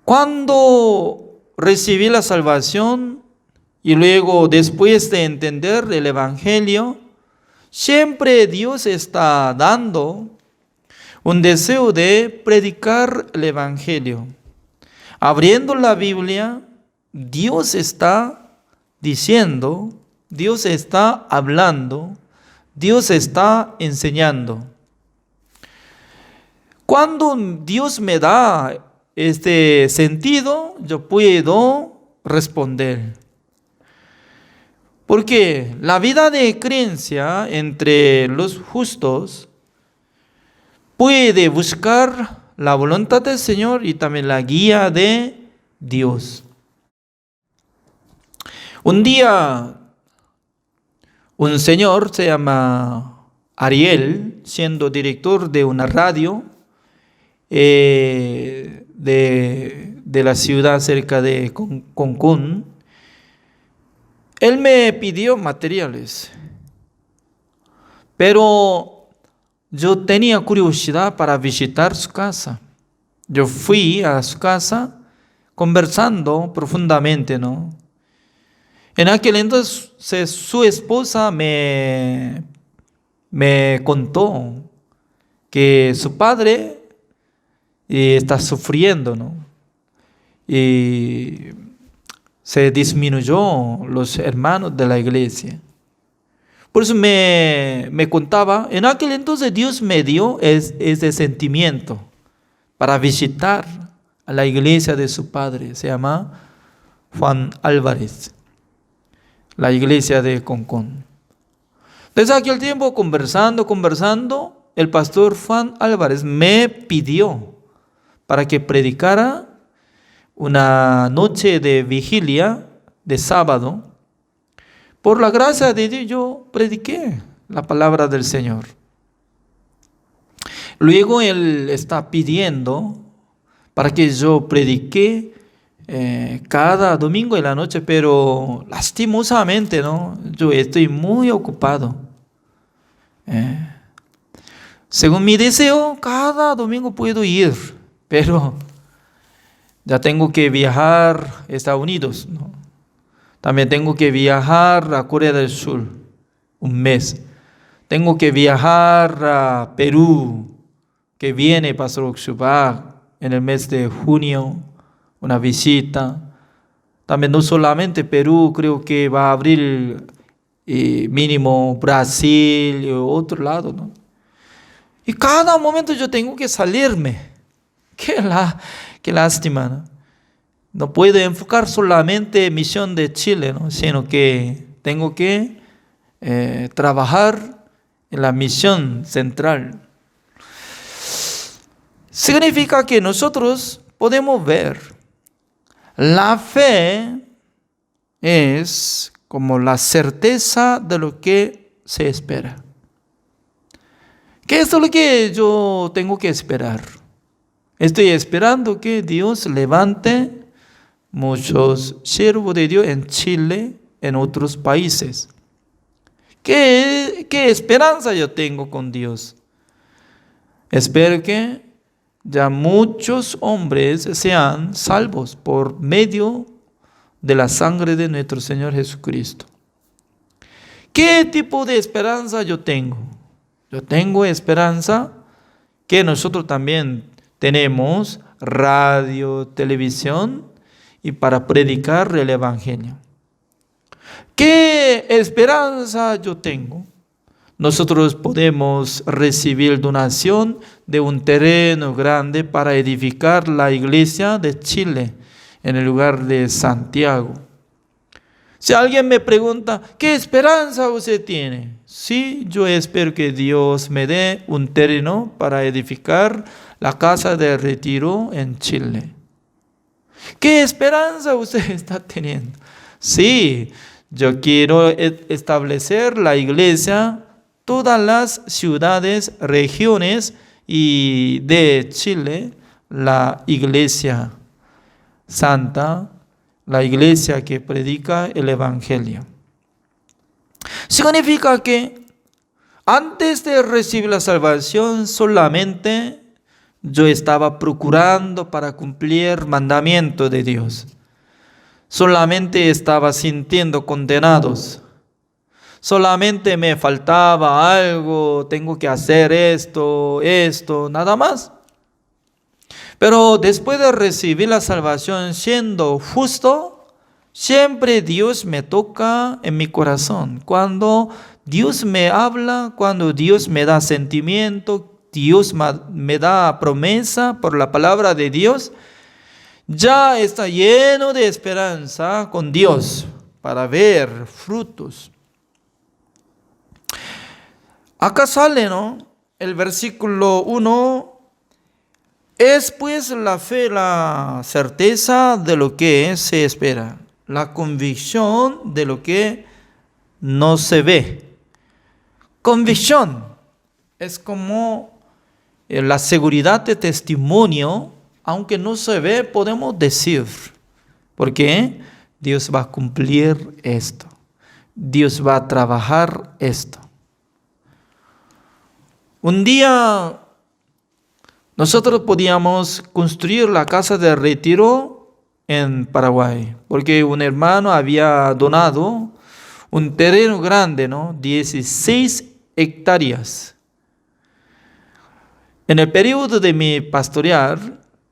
cuando recibí la salvación y luego después de entender el Evangelio, siempre Dios está dando un deseo de predicar el Evangelio. Abriendo la Biblia, Dios está diciendo, Dios está hablando, Dios está enseñando. Cuando Dios me da este sentido, yo puedo responder. Porque la vida de creencia entre los justos puede buscar la voluntad del Señor y también la guía de Dios. Un día, un señor se llama Ariel, siendo director de una radio de la ciudad cerca de Cancún, él me pidió materiales, pero yo tenía curiosidad para visitar su casa. Yo fui a su casa conversando profundamente, ¿no? En aquel entonces su esposa me contó que su padre está sufriendo, ¿no? Y se disminuyó los hermanos de la iglesia. Por eso me contaba, en aquel entonces Dios me dio ese sentimiento para visitar a la iglesia de su padre. Se llama Juan Álvarez, la iglesia de Concón. Desde aquel tiempo, conversando, el pastor Juan Álvarez me pidió para que predicara una noche de vigilia de sábado. Por la gracia de Dios, yo prediqué la palabra del Señor. Luego Él está pidiendo para que yo predique cada domingo en la noche, pero lastimosamente, ¿no?, yo estoy muy ocupado. Según mi deseo, cada domingo puedo ir, pero ya tengo que viajar a Estados Unidos, ¿no? También tengo que viajar a Corea del Sur un mes. Tengo que viajar a Perú, que viene Pastor Oxupac en el mes de junio, una visita. También no solamente Perú, creo que va a abrir mínimo Brasil y otro lado, ¿no? Y cada momento yo tengo que salirme. Qué lástima, ¿no? No puedo enfocar solamente en misión de Chile, ¿no?, sino que tengo que trabajar en la misión central. Significa que nosotros podemos ver, la fe es como la certeza de lo que se espera. ¿Qué es lo que yo tengo que esperar? Estoy esperando que Dios levante muchos siervos de Dios en Chile, en otros países. ¿Qué esperanza yo tengo con Dios? Espero que ya muchos hombres sean salvos por medio de la sangre de nuestro Señor Jesucristo. ¿Qué tipo de esperanza yo tengo? Yo tengo esperanza que nosotros también tenemos radio, televisión y para predicar el Evangelio. ¿Qué esperanza yo tengo? Nosotros podemos recibir donación de un terreno grande para edificar la iglesia de Chile en el lugar de Santiago. Si alguien me pregunta, ¿qué esperanza usted tiene? Sí, yo espero que Dios me dé un terreno para edificar la casa de retiro en Chile. ¿Qué esperanza usted está teniendo? Sí, yo quiero establecer la iglesia, todas las ciudades, regiones y de Chile, la iglesia santa, la iglesia que predica el Evangelio. Significa que antes de recibir la salvación solamente yo estaba procurando para cumplir mandamientos de Dios. Solamente estaba sintiendo condenados. Solamente me faltaba algo, tengo que hacer esto, nada más. Pero después de recibir la salvación siendo justo, siempre Dios me toca en mi corazón. Cuando Dios me habla, cuando Dios me da sentimiento, Dios me da promesa por la palabra de Dios, ya está lleno de esperanza con Dios para ver frutos. Acá sale, ¿no? El versículo 1. Es pues la fe, la certeza de lo que se espera, la convicción de lo que no se ve. Convicción es como la seguridad de testimonio, aunque no se ve, podemos decir, porque Dios va a cumplir esto, Dios va a trabajar esto. Un día nosotros podíamos construir la casa de retiro en Paraguay, porque un hermano había donado un terreno grande, ¿no? 16 hectáreas. En el periodo de mi pastorear,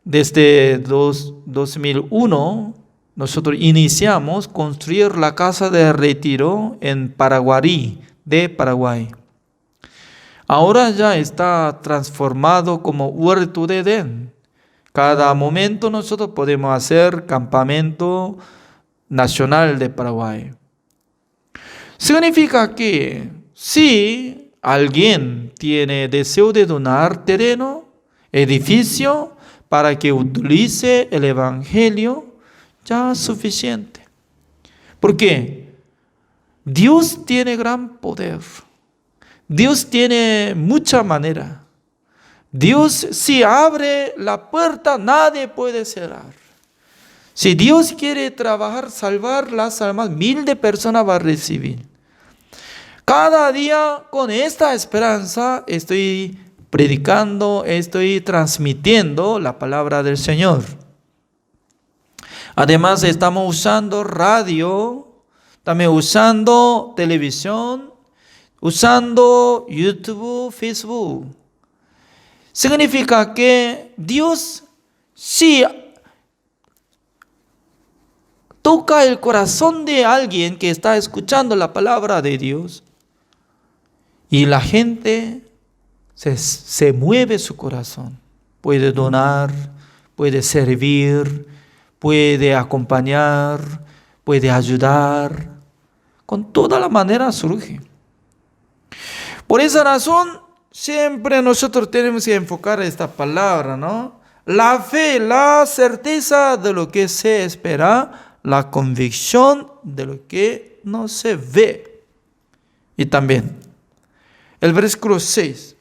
desde 2001, nosotros iniciamos construir la casa de retiro en Paraguarí, de Paraguay. Ahora ya está transformado como huerto de Edén. Cada momento nosotros podemos hacer campamento nacional de Paraguay. Significa que si alguien tiene deseo de donar terreno, edificio, para que utilice el Evangelio, ya es suficiente. ¿Por qué? Dios tiene gran poder. Dios tiene mucha manera. Dios, si abre la puerta, nadie puede cerrar. Si Dios quiere trabajar, salvar las almas, 1000 de personas va a recibir. Cada día con esta esperanza estoy predicando, estoy transmitiendo la palabra del Señor. Además estamos usando radio, también usando televisión, usando YouTube, Facebook. Significa que Dios sí toca el corazón de alguien que está escuchando la palabra de Dios y la gente se mueve su corazón. Puede donar, puede servir, puede acompañar, puede ayudar. Con toda la manera surge. Por esa razón, siempre nosotros tenemos que enfocar esta palabra, ¿no? La fe, la certeza de lo que se espera, la convicción de lo que no se ve. Y también, el versículo 6.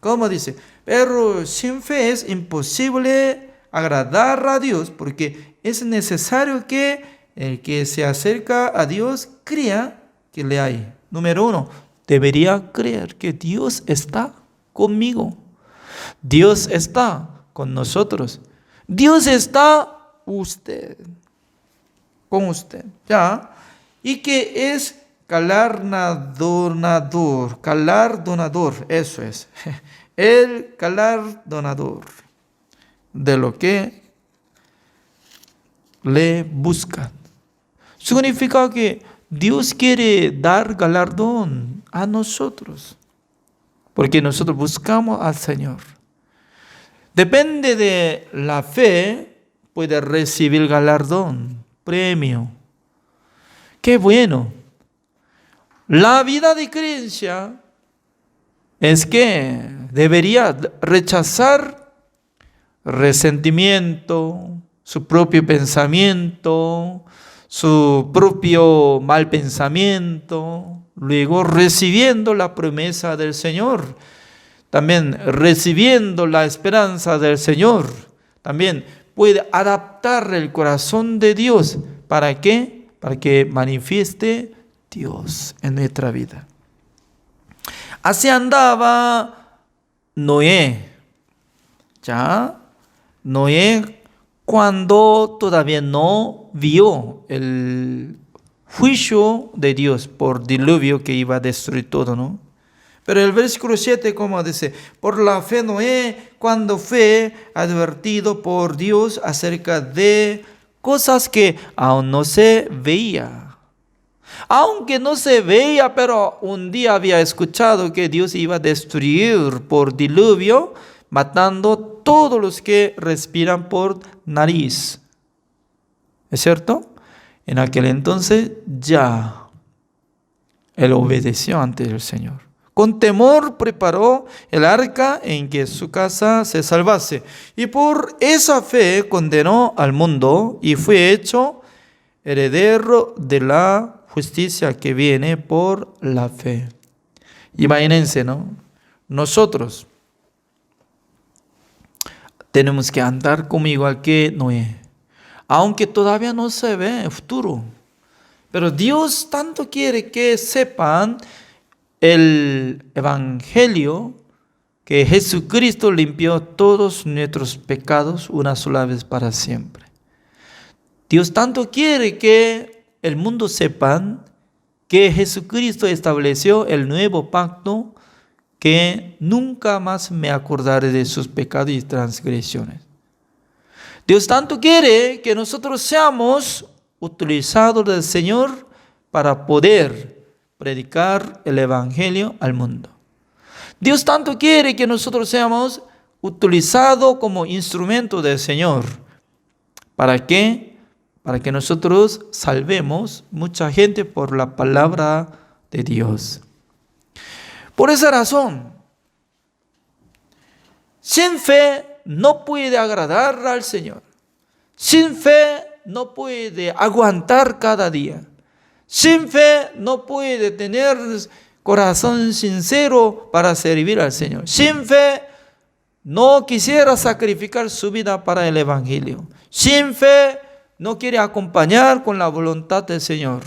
¿Cómo dice? Pero sin fe es imposible agradar a Dios, porque es necesario que el que se acerca a Dios crea que le hay. Número 1, debería creer que Dios está conmigo. Dios está con nosotros. Dios está con usted. ¿Ya? Y que es galardonador, eso es. El galardonador de lo que le buscan. Significa que Dios quiere dar galardón a nosotros, porque nosotros buscamos al Señor. Depende de la fe, puede recibir galardón, premio. ¡Qué bueno! La vida de creencia es que debería rechazar resentimiento, su propio pensamiento, su propio mal pensamiento, luego recibiendo la promesa del Señor, también recibiendo la esperanza del Señor, también puede adaptar el corazón de Dios. ¿Para qué? Para que manifieste Dios en nuestra vida. Así andaba Noé. ¿Ya? Noé, cuando todavía no vio el juicio de Dios por diluvio que iba a destruir todo, ¿no? Pero el versículo 7, como dice, por la fe Noé, cuando fue advertido por Dios acerca de cosas que aún no se veía. Aunque no se veía, pero un día había escuchado que Dios iba a destruir por diluvio, matando todos los que respiran por nariz. ¿Es cierto? En aquel entonces ya él obedeció ante el Señor. Con temor preparó el arca en que su casa se salvase. Y por esa fe condenó al mundo y fue hecho heredero de la justicia que viene por la fe. Imagínense, ¿no? Nosotros tenemos que andar como igual que Noé, aunque todavía no se ve el futuro. Pero Dios tanto quiere que sepan el evangelio, que Jesucristo limpió todos nuestros pecados una sola vez para siempre. Dios tanto quiere que el mundo sepan que Jesucristo estableció el nuevo pacto, que nunca más me acordaré de sus pecados y transgresiones. Dios tanto quiere que nosotros seamos utilizados del Señor para poder predicar el evangelio al mundo. Dios tanto quiere que nosotros seamos utilizados como instrumento del Señor. ¿Para qué? Para que nosotros salvemos mucha gente por la palabra de Dios. Por esa razón, sin fe no puede agradar al Señor. Sin fe no puede aguantar cada día. Sin fe no puede tener corazón sincero para servir al Señor. Sin fe no quisiera sacrificar su vida para el evangelio. Sin fe no quiere acompañar con la voluntad del Señor.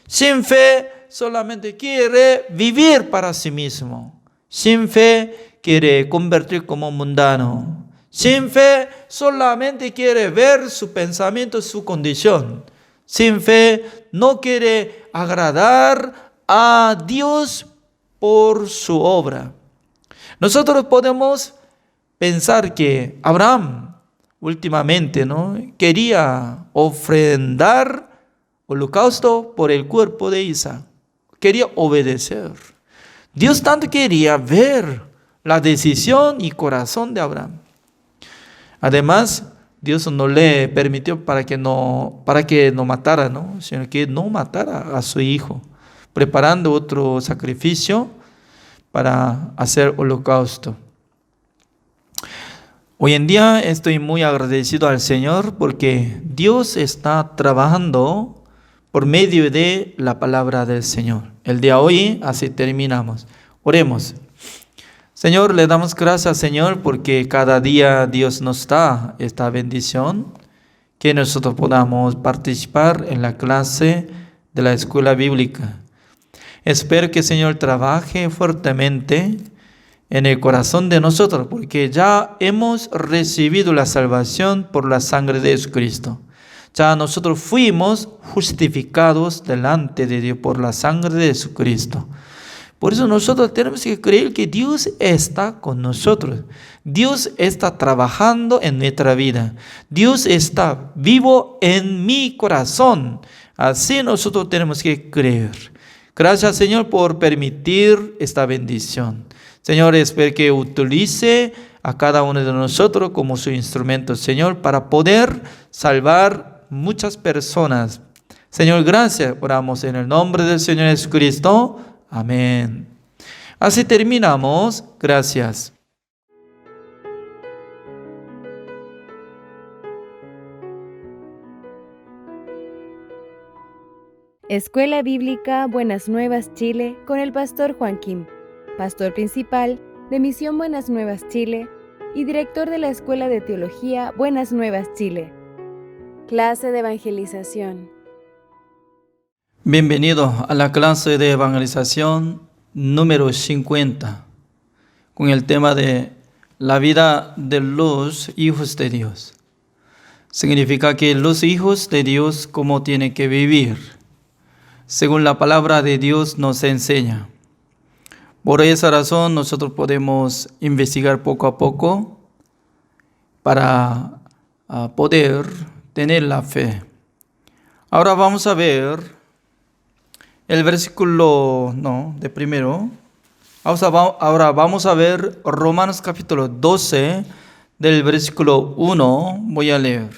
Sin fe solamente quiere vivir para sí mismo. Sin fe quiere convertir como mundano. Sin fe solamente quiere ver su pensamiento, su condición. Sin fe no quiere agradar a Dios por su obra. Nosotros podemos pensar que Abraham últimamente, ¿no?, quería ofrendar holocausto por el cuerpo de Isaac. Quería obedecer. Dios tanto quería ver la decisión y corazón de Abraham. Además, Dios no le permitió para que no matara, ¿no?, sino que no matara a su hijo, preparando otro sacrificio para hacer holocausto. Hoy en día estoy muy agradecido al Señor porque Dios está trabajando por medio de la palabra del Señor. El día de hoy así terminamos. Oremos. Señor, le damos gracias, Señor, porque cada día Dios nos da esta bendición, que nosotros podamos participar en la clase de la escuela bíblica. Espero que, Señor, trabaje fuertemente en el corazón de nosotros, porque ya hemos recibido la salvación por la sangre de Jesucristo. Ya nosotros fuimos justificados delante de Dios por la sangre de Jesucristo. Por eso nosotros tenemos que creer que Dios está con nosotros. Dios está trabajando en nuestra vida. Dios está vivo en mi corazón. Así nosotros tenemos que creer. Gracias, Señor, por permitir esta bendición. Señor, espero que utilice a cada uno de nosotros como su instrumento, Señor, para poder salvar muchas personas. Señor, gracias. Oramos en el nombre del Señor Jesucristo. Amén. Así terminamos. Gracias. Escuela Bíblica Buenas Nuevas Chile con el pastor Juan Kim, pastor principal de Misión Buenas Nuevas Chile y director de la Escuela de Teología Buenas Nuevas Chile. Clase de evangelización. Bienvenido a la clase de evangelización número 50, con el tema de la vida de los hijos de Dios. Significa que los hijos de Dios, ¿cómo tienen que vivir? Según la palabra de Dios nos enseña. Por esa razón nosotros podemos investigar poco a poco para poder tener la fe. Ahora vamos a ver el versículo, de primero. Ahora vamos a ver Romanos capítulo 12, del versículo 1. Voy a leer.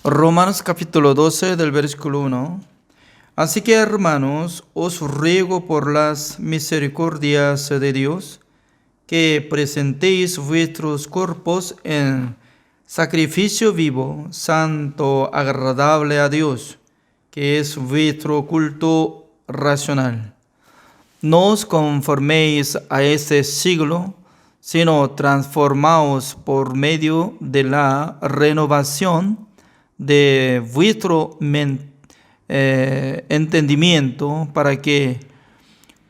Romanos capítulo 12, del versículo 1. Así que, hermanos, os ruego por las misericordias de Dios, que presentéis vuestros cuerpos en sacrificio vivo, santo, agradable a Dios, que es vuestro culto racional. No os conforméis a este siglo, sino transformaos por medio de la renovación de vuestro entendimiento, para que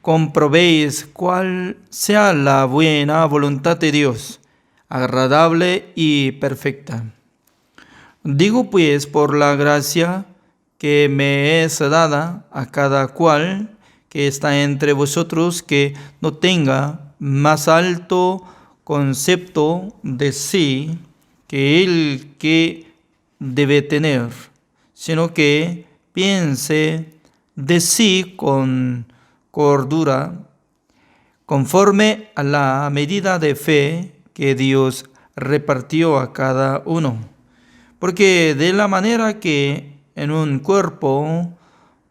comprobéis cuál sea la buena voluntad de Dios, agradable y perfecta. Digo pues, por la gracia que me es dada a cada cual que está entre vosotros, que no tenga más alto concepto de sí que el que debe tener, sino que piense de sí con cordura, conforme a la medida de fe que Dios repartió a cada uno. Porque de la manera que en un cuerpo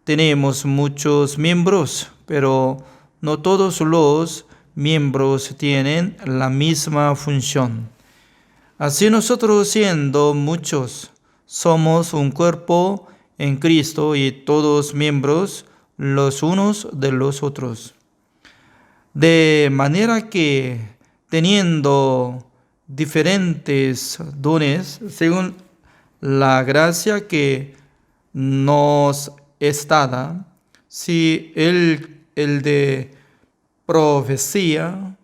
tenemos muchos miembros, pero no todos los miembros tienen la misma función. Así nosotros, siendo muchos, somos un cuerpo en Cristo y todos miembros los unos de los otros. De manera que, teniendo diferentes dones, según la gracia que nos es dada, si el de profecía,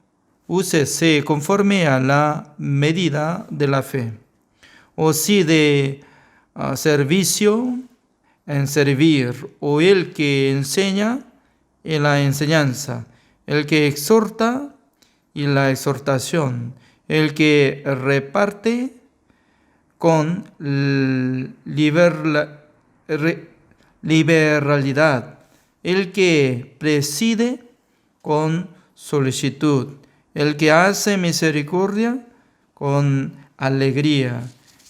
úsese conforme a la medida de la fe, o si de servicio, en servir, o el que enseña, en la enseñanza, el que exhorta, y la exhortación, el que reparte con liberalidad, el que preside con solicitud, el que hace misericordia con alegría,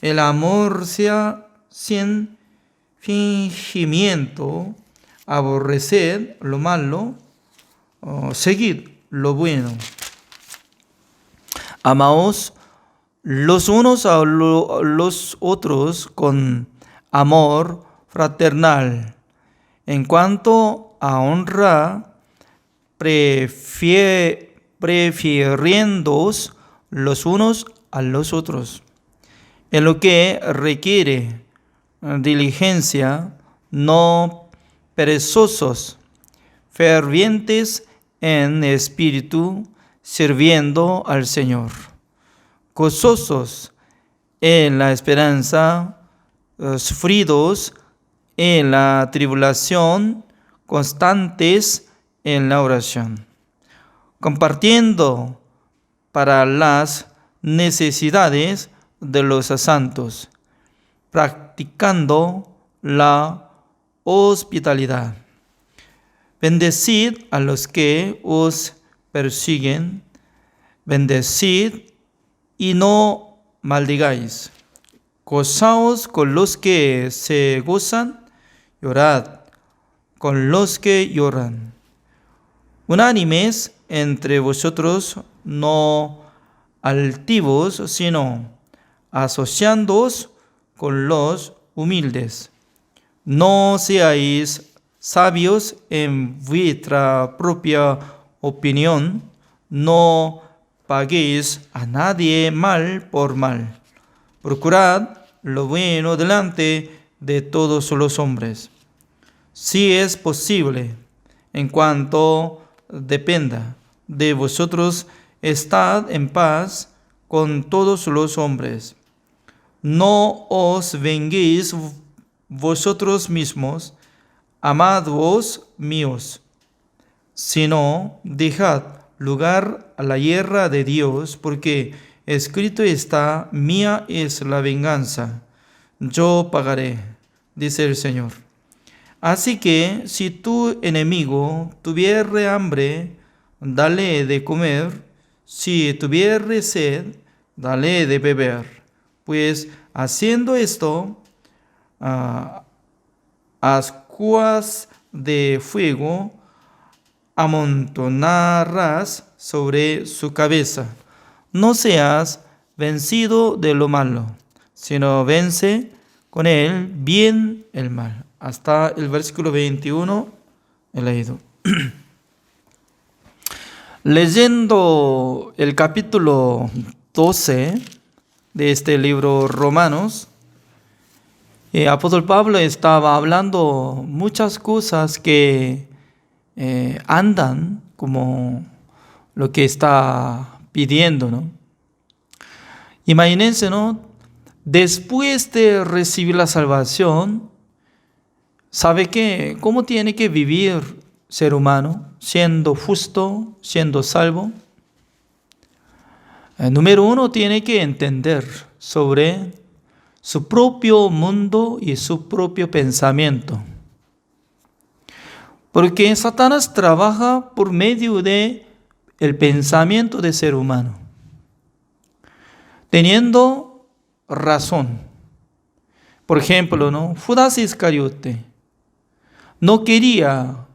el amor sea sin fingimiento, aborreced lo malo, seguid lo bueno. Amaos los unos a los otros con amor fraternal. En cuanto a honra, prefiriéndoos los unos a los otros. En lo que requiere diligencia, no perezosos, fervientes en espíritu, sirviendo al Señor. Gozosos en la esperanza, sufridos en la tribulación, constantes en la oración, compartiendo para las necesidades de los santos, practicando la hospitalidad. Bendecid a los que os persiguen, bendecid y no maldigáis. Gozaos con los que se gozan, llorad con los que lloran. Unánimes entre vosotros, no altivos, sino asociándoos con los humildes. No seáis sabios en vuestra propia opinión, no paguéis a nadie mal por mal. Procurad lo bueno delante de todos los hombres. Si es posible, en cuanto dependa de vosotros, estad en paz con todos los hombres. No os venguéis vosotros mismos, amados míos, sino dejad lugar a la ira de Dios, porque escrito está: mía es la venganza, yo pagaré, dice el Señor. Así que si tu enemigo tuviere hambre, dale de comer; si tuviere sed, dale de beber. Pues haciendo esto, ascuas de fuego amontonarás sobre su cabeza. No seas vencido de lo malo, sino vence con el bien el mal. Hasta el versículo 21 he leído. Leyendo el capítulo 12 de este libro Romanos, el apóstol Pablo estaba hablando muchas cosas que andan como lo que está pidiendo, ¿no? Imagínense, ¿no? Después de recibir la salvación, ¿sabe qué? ¿Cómo tiene que vivir ser humano? Siendo justo, siendo salvo. Número uno, tiene que entender sobre su propio mundo y su propio pensamiento. Porque Satanás trabaja por medio de el pensamiento del ser humano, teniendo razón. Por ejemplo, ¿no? Judas Iscariote no quería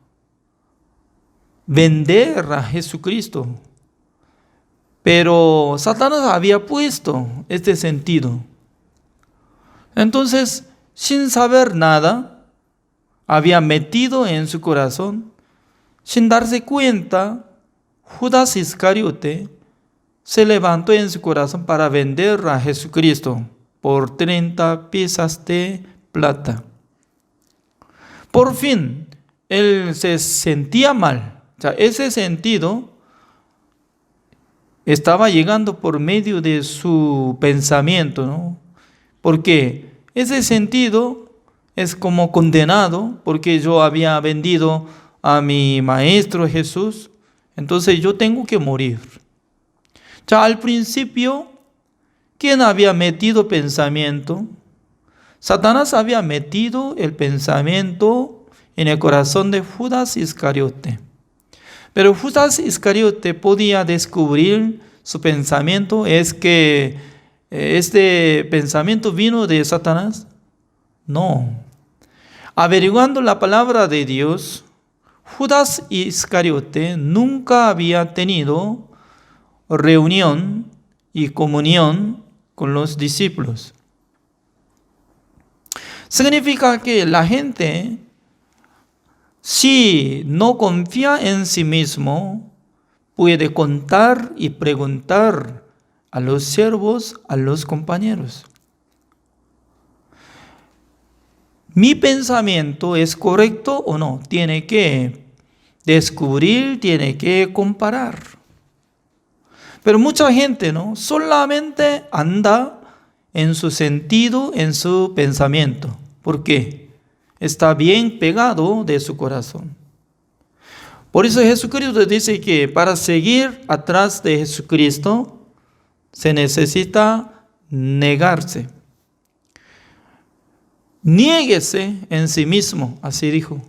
vender a Jesucristo, pero Satanás había puesto este sentido. Entonces, sin saber nada, había metido en su corazón, sin darse cuenta, Judas Iscariote se levantó en su corazón para vender a Jesucristo por 30 piezas de plata. Por fin, él se sentía mal. O sea, ese sentido estaba llegando por medio de su pensamiento, ¿no? Porque ese sentido es como condenado, porque yo había vendido a mi maestro Jesús, entonces yo tengo que morir. Ya al principio, ¿quién había metido pensamiento? Satanás había metido el pensamiento en el corazón de Judas Iscariote. Pero Judas Iscariote podía descubrir su pensamiento. ¿Es que este pensamiento vino de Satanás? No. Averiguando la palabra de Dios, Judas Iscariote nunca había tenido reunión y comunión con los Si no confía en sí mismo, puede contar y preguntar a los siervos, a los compañeros. ¿Mi pensamiento es correcto o no? Tiene que descubrir, tiene que comparar. Pero mucha gente, ¿no? Solamente anda en su sentido, en su pensamiento. ¿Por qué? Está bien pegado de su corazón. Por eso Jesucristo dice que para seguir atrás de Jesucristo se necesita negarse. Niéguese en sí mismo, así dijo.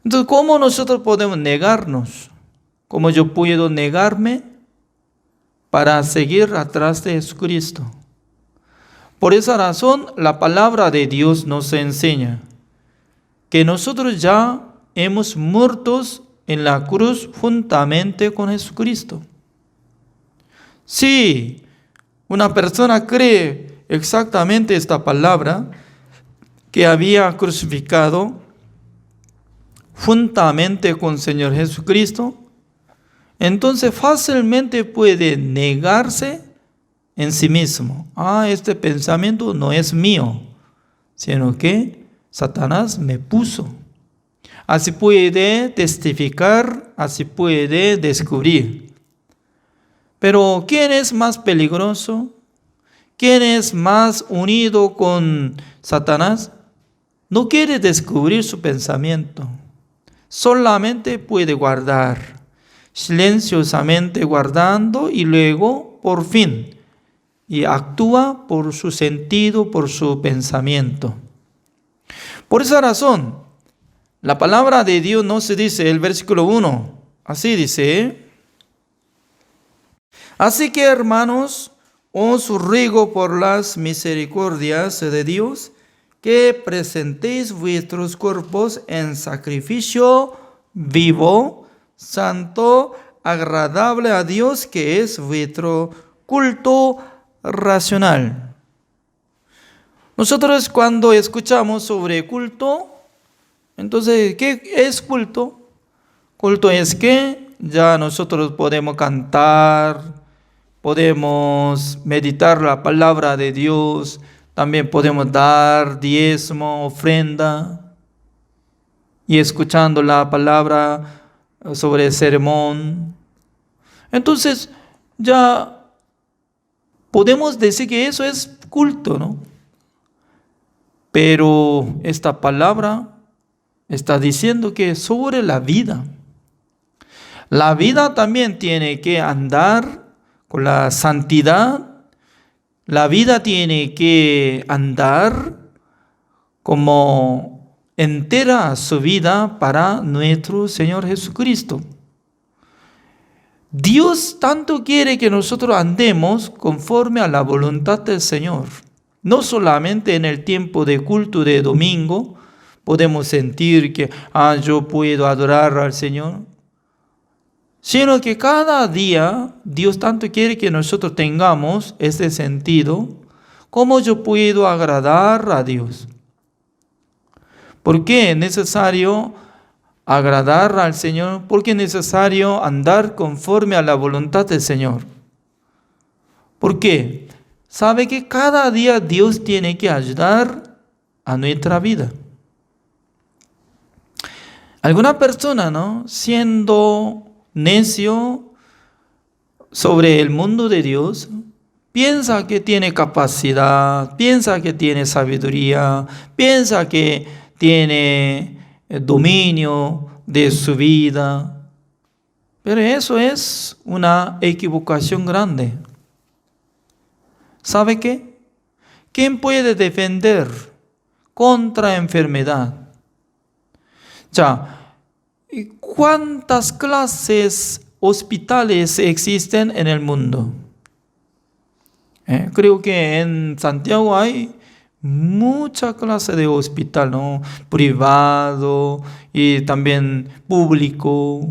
Entonces, ¿cómo nosotros podemos negarnos? ¿Cómo yo puedo negarme para seguir atrás de Jesucristo? Por esa razón, la palabra de Dios nos enseña que nosotros ya hemos muerto en la cruz juntamente con Jesucristo. Si una persona cree exactamente esta palabra, que había crucificado juntamente con el Señor Jesucristo, entonces fácilmente puede negarse en sí mismo. Este pensamiento no es mío, sino que Satanás me puso. Así puede testificar, así puede descubrir. Pero ¿quién es más peligroso? ¿Quién es más unido con Satanás? No quiere descubrir su pensamiento. Solamente puede guardar, silenciosamente guardando y luego, por fin, y actúa por su sentido, por su pensamiento. Por esa razón, la palabra de Dios no se dice, el versículo 1, así dice: así que, hermanos, os ruego por las misericordias de Dios que presentéis vuestros cuerpos en sacrificio vivo, santo, agradable a Dios, que es vuestro culto racional. Nosotros cuando escuchamos sobre culto, entonces, ¿qué es culto? Culto es que ya nosotros podemos cantar, podemos meditar la palabra de Dios, también podemos dar diezmo, ofrenda, y escuchando la palabra sobre el sermón. Entonces, ya podemos decir que eso es culto, ¿no? Pero esta palabra está diciendo que sobre la vida también tiene que andar con la santidad. La vida tiene que andar como entera su vida para nuestro Señor Jesucristo. Dios tanto quiere que nosotros andemos conforme a la voluntad del Señor. No solamente en el tiempo de culto de domingo podemos sentir que yo puedo adorar al Señor, sino que cada día Dios tanto quiere que nosotros tengamos ese sentido, ¿cómo yo puedo agradar a Dios? ¿Por qué es necesario agradar al Señor? ¿Por qué es necesario andar conforme a la voluntad del Señor? ¿Por qué? Sabe que cada día Dios tiene que ayudar a nuestra vida. Alguna persona, ¿no?, siendo necio sobre el mundo de Dios, piensa que tiene capacidad, piensa que tiene sabiduría, piensa que tiene dominio de su vida. Pero eso es una equivocación grande. ¿Sabe qué? ¿Quién puede defender contra enfermedad? ¿Cuántas clases hospitales existen en el mundo? Creo que en Santiago hay mucha clase de hospital, ¿no? Privado y también público.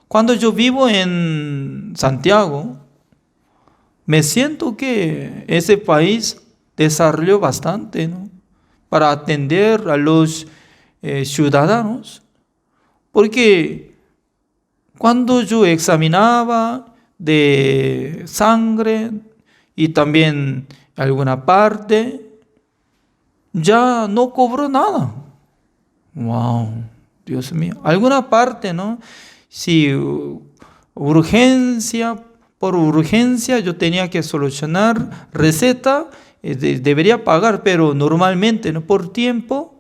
Cuando yo vivo en Santiago, me siento que ese país desarrolló bastante, ¿no?, para atender a los ciudadanos, porque cuando yo examinaba de sangre y también alguna parte, ya no cobró nada. Wow, Dios mío. Alguna parte, ¿no? Si por urgencia yo tenía que solucionar receta, debería pagar, pero normalmente, ¿no? Por tiempo,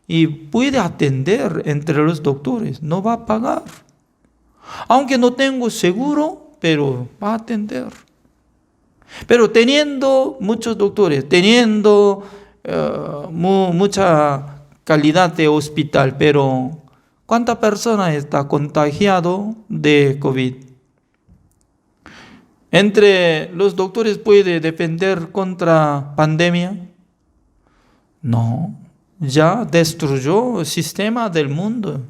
y puede atender entre los doctores, no va a pagar. Aunque no tengo seguro, pero va a atender. Pero teniendo muchos doctores, teniendo mucha calidad de hospital, pero ¿cuánta persona está contagiado de COVID? ¿Entre los doctores puede defender contra pandemia? No, ya destruyó el sistema del mundo.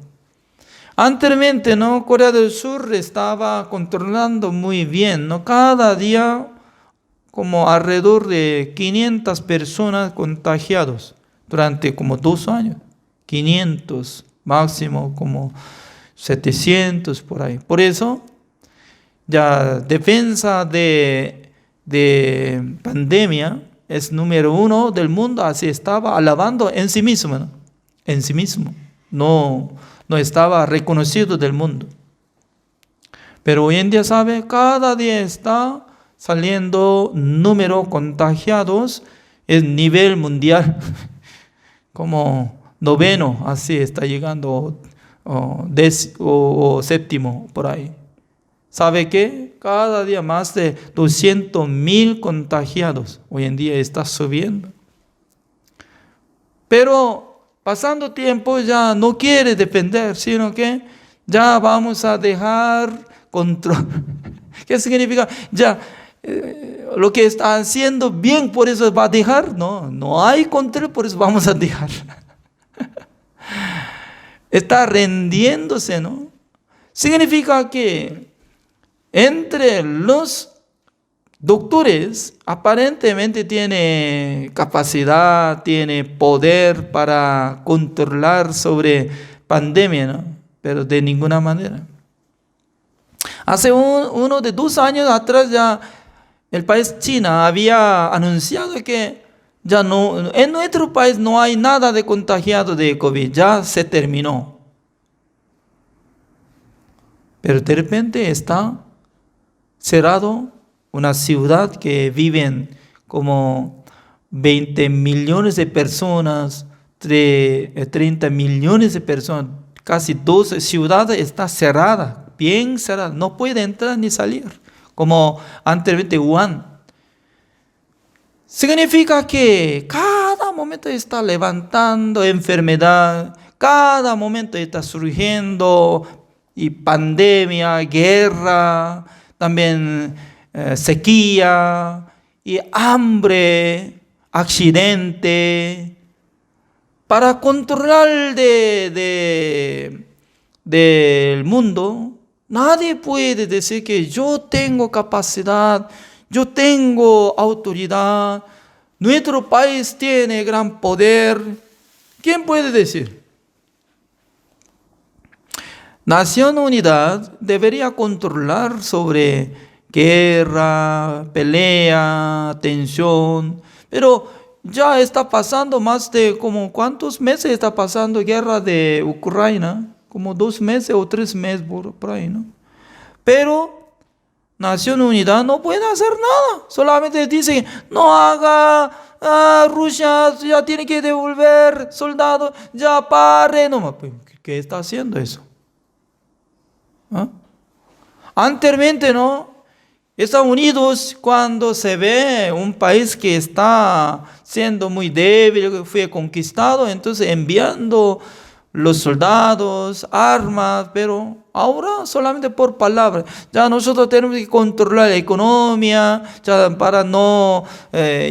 Anteriormente, ¿no? Corea del Sur estaba controlando muy bien, ¿no? Cada día como alrededor de 500 personas contagiados durante como 2 años. 500, máximo como 700 por ahí. Por eso, ya defensa de pandemia es número 1 del mundo, así estaba alabando en sí mismo, ¿no? En sí mismo. No estaba reconocido del mundo. Pero hoy en día, ¿sabe? Cada día está saliendo número contagiados en nivel mundial. Como 9, así está llegando, o 7 por ahí. ¿Sabe qué? Cada día más de 200,000 contagiados. Hoy en día está subiendo. Pero pasando tiempo ya no quiere defender, sino que ya vamos a dejar control. ¿Qué significa? Ya lo que está haciendo bien, por eso va a dejar. No hay control, por eso vamos a dejar. Está rendiéndose, ¿no? Significa que entre los doctores aparentemente tiene capacidad, tiene poder para controlar sobre pandemia, ¿no? Pero de ninguna manera. Hace uno de 2 años atrás ya el país China había anunciado que ya no, en nuestro país no hay nada de contagiado de COVID, ya se terminó. Pero de repente está cerrado una ciudad que viven como 20 millones de personas, 30 millones de personas, casi 12 ciudades está cerrada, bien cerrada, no puede entrar ni salir, como anteriormente Wuhan. Significa que cada momento está levantando enfermedad, cada momento está surgiendo y pandemia, guerra, también sequía y hambre, accidente. Para controlar del mundo, nadie puede decir que yo tengo capacidad, yo tengo autoridad, nuestro país tiene gran poder. ¿Quién puede decir? Nación Unida debería controlar sobre guerra, pelea, tensión, pero ya está pasando más de como ¿cuántos meses está pasando guerra de Ucrania? Como 2 meses o 3 meses por ahí, ¿no? Pero Nación Unida no puede hacer nada, solamente dice no haga, Rusia ya tiene que devolver soldados, ya pare, no, ¿qué está haciendo eso? ¿Ah? Anteriormente, ¿no? Estados Unidos, cuando se ve un país que está siendo muy débil, que fue conquistado, entonces enviando los soldados, armas, pero ahora solamente por palabras. Ya nosotros tenemos que controlar la economía, ya para no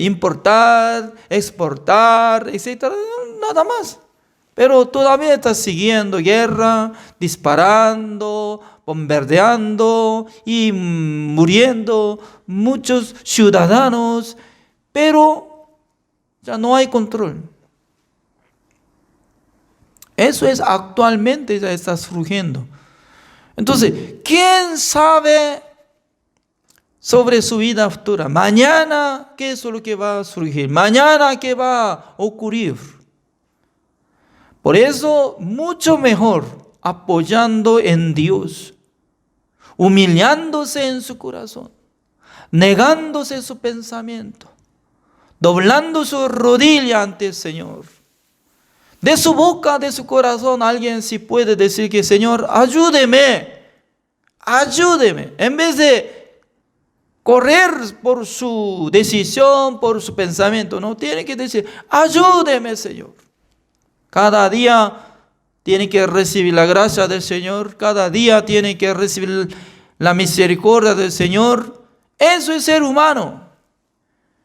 importar, exportar, etcétera, nada más. Pero todavía está siguiendo guerra, disparando, bombardeando y muriendo muchos ciudadanos, pero ya no hay control. Eso es actualmente ya está surgiendo. Entonces, ¿quién sabe sobre su vida futura? Mañana, ¿qué es lo que va a surgir? Mañana, ¿qué va a ocurrir? Por eso, mucho mejor apoyando en Dios, humillándose en su corazón, negándose su pensamiento, doblando su rodilla ante el Señor. De su boca, de su corazón, alguien sí puede decir que Señor, ayúdeme, ayúdeme. En vez de correr por su decisión, por su pensamiento, no, tiene que decir, ayúdeme, Señor. Cada día tiene que recibir la gracia del Señor, cada día tiene que recibir la misericordia del Señor. Eso es ser humano.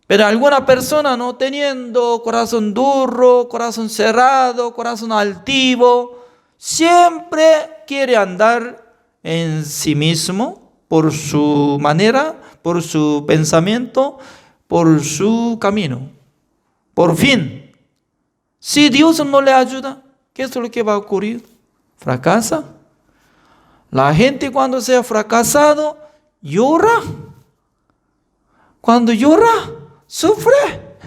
Pero alguna persona no teniendo corazón duro, corazón cerrado, corazón altivo, siempre quiere andar en sí mismo, por su manera, por su pensamiento, por su camino. Por fin, si Dios no le ayuda, ¿qué es lo que va a ocurrir? Fracasa. La gente cuando sea fracasado, llora. Cuando llora, sufre.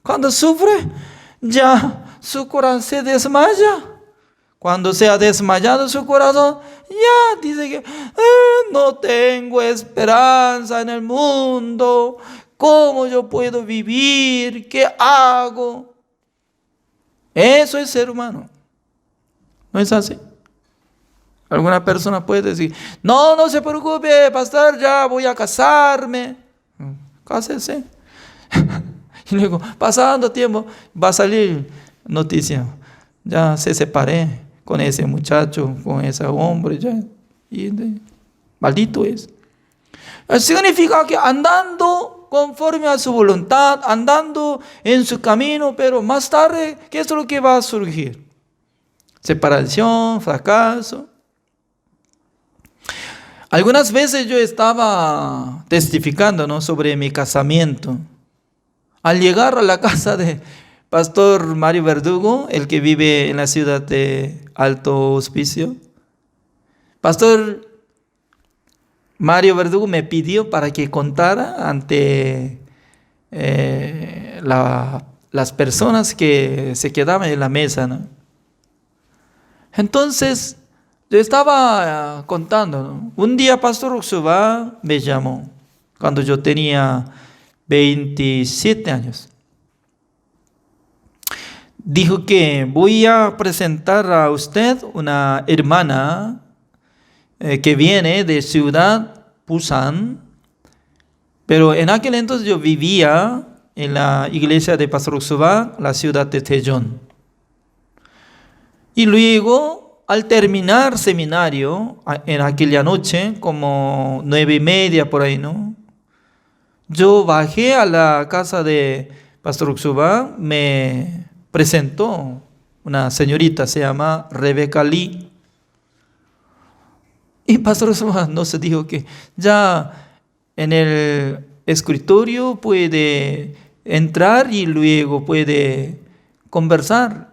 Cuando sufre, ya su corazón se desmaya. Cuando se ha desmayado su corazón, ya dice que no tengo esperanza en el mundo. ¿Cómo yo puedo vivir? ¿Qué hago? Eso es ser humano. ¿No es así? Alguna persona puede decir, no se preocupe, pastor, ya voy a casarme. Cásese. Y luego, pasando tiempo, va a salir noticia. Ya se separé con ese muchacho, con ese hombre. Ya. Maldito es. Significa que andando conforme a su voluntad, andando en su camino, pero más tarde, ¿qué es lo que va a surgir? Separación, fracaso. Algunas veces yo estaba testificando, ¿no?, sobre mi casamiento. Al llegar a la casa de Pastor Mario Verdugo, el que vive en la ciudad de Alto Hospicio, Pastor Mario Verdugo me pidió para que contara ante las personas que se quedaban en la mesa, ¿no? Entonces, yo estaba contando, ¿no? Un día Pastor Roxuba me llamó cuando yo tenía 27 años. Dijo que voy a presentar a usted una hermana que viene de ciudad Busan, pero en aquel entonces yo vivía en la iglesia de Pastor Roxuba, la ciudad de Daejeon. Y luego, al terminar seminario, en aquella noche, como 9:30 por ahí, ¿no?, yo bajé a la casa de Pastor Roxuba, me presentó una señorita, se llama Rebeca Lee. Y Pastor Roxuba nos dijo que ya en el escritorio puede entrar y luego puede conversar.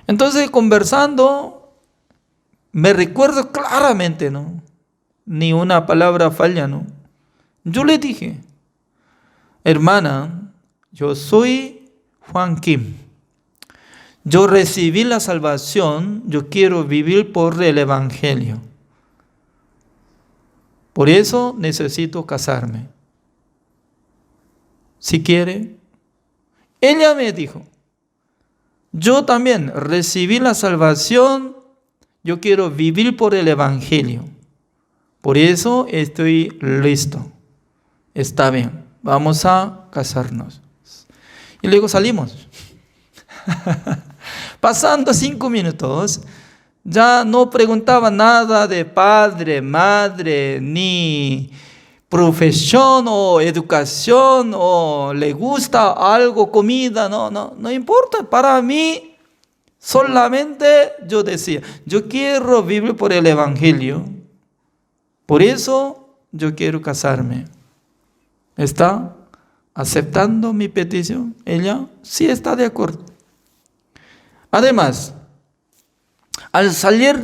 Entonces, conversando, me recuerdo claramente, ¿no?, ni una palabra falla, ¿no? Yo le dije, hermana, yo soy Juan Kim. Yo recibí la salvación, yo quiero vivir por el Evangelio. Por eso necesito casarme. Si quiere. Ella me dijo, yo también recibí la salvación, yo quiero vivir por el Evangelio. Por eso estoy listo. Está bien, vamos a casarnos. Y luego salimos. Pasando 5 minutos, ya no preguntaba nada de padre, madre, ni profesión o educación, o le gusta algo, comida, no importa. Para mí, solamente yo decía, yo quiero vivir por el Evangelio. Por eso yo quiero casarme. ¿Está aceptando mi petición? Ella sí está de acuerdo. Además, al salir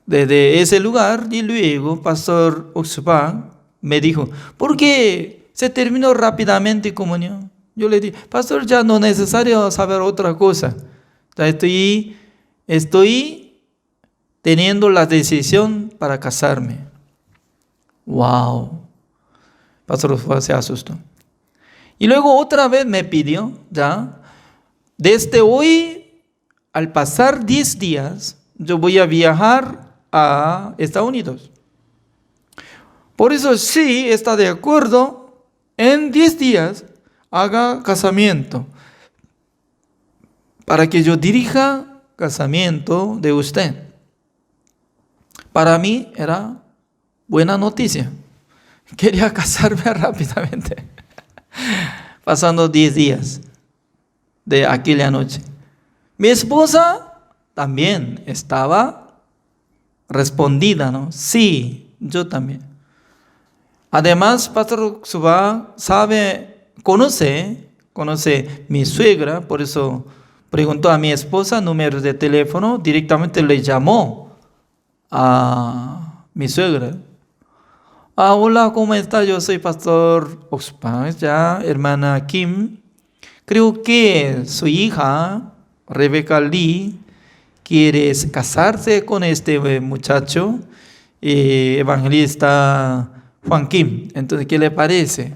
de ese lugar, y luego Pastor Oxupá me dijo, ¿por qué se terminó rápidamente comunión? Yo le dije, Pastor, ya no es necesario saber otra cosa. Ya estoy teniendo la decisión para casarme. Wow. Pastor Oxupá se asustó. Y luego otra vez me pidió, ya, desde hoy, al pasar 10 días, yo voy a viajar a Estados Unidos. Por eso sí está de acuerdo, en 10 días haga casamiento, para que yo dirija casamiento de usted. Para mí era buena noticia. Quería casarme rápidamente, pasando 10 días de aquella noche. Mi esposa también estaba respondida, ¿no? Sí, yo también. Además, Pastor Oxupá conoce mi suegra, por eso preguntó a mi esposa número de teléfono, directamente le llamó a mi suegra. Hola, ¿cómo está? Yo soy Pastor Oxupá, ya, hermana Kim. Creo que su hija, Rebeca Lee, quiere casarse con este muchacho, evangelista Juan Kim. Entonces, ¿qué le parece?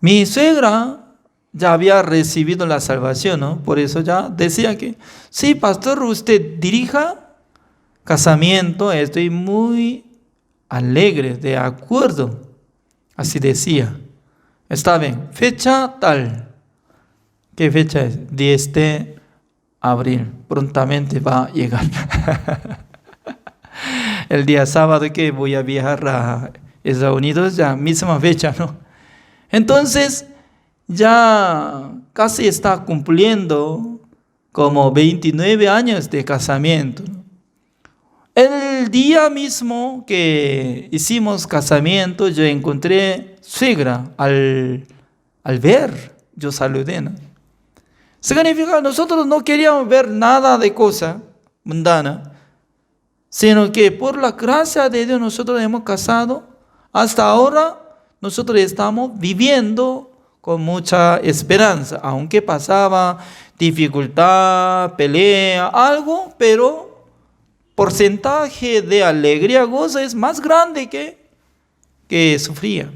Mi suegra ya había recibido la salvación, ¿no? Por eso ya decía que, sí, pastor, usted dirija casamiento, estoy muy alegre, de acuerdo. Así decía. Está bien, fecha tal. ¿Qué fecha es? 10 de abril. Prontamente va a llegar. El día sábado que voy a viajar a Estados Unidos, ya misma fecha, ¿no? Entonces, ya casi está cumpliendo como 29 años de casamiento. El día mismo que hicimos casamiento, yo encontré suegra. Al ver, yo saludé, ¿no? Significa, nosotros no queríamos ver nada de cosa mundana, sino que por la gracia de Dios nosotros hemos casado. Hasta ahora nosotros estamos viviendo con mucha esperanza, aunque pasaba dificultad, pelea, algo, pero porcentaje de alegría, gozo es más grande que sufría.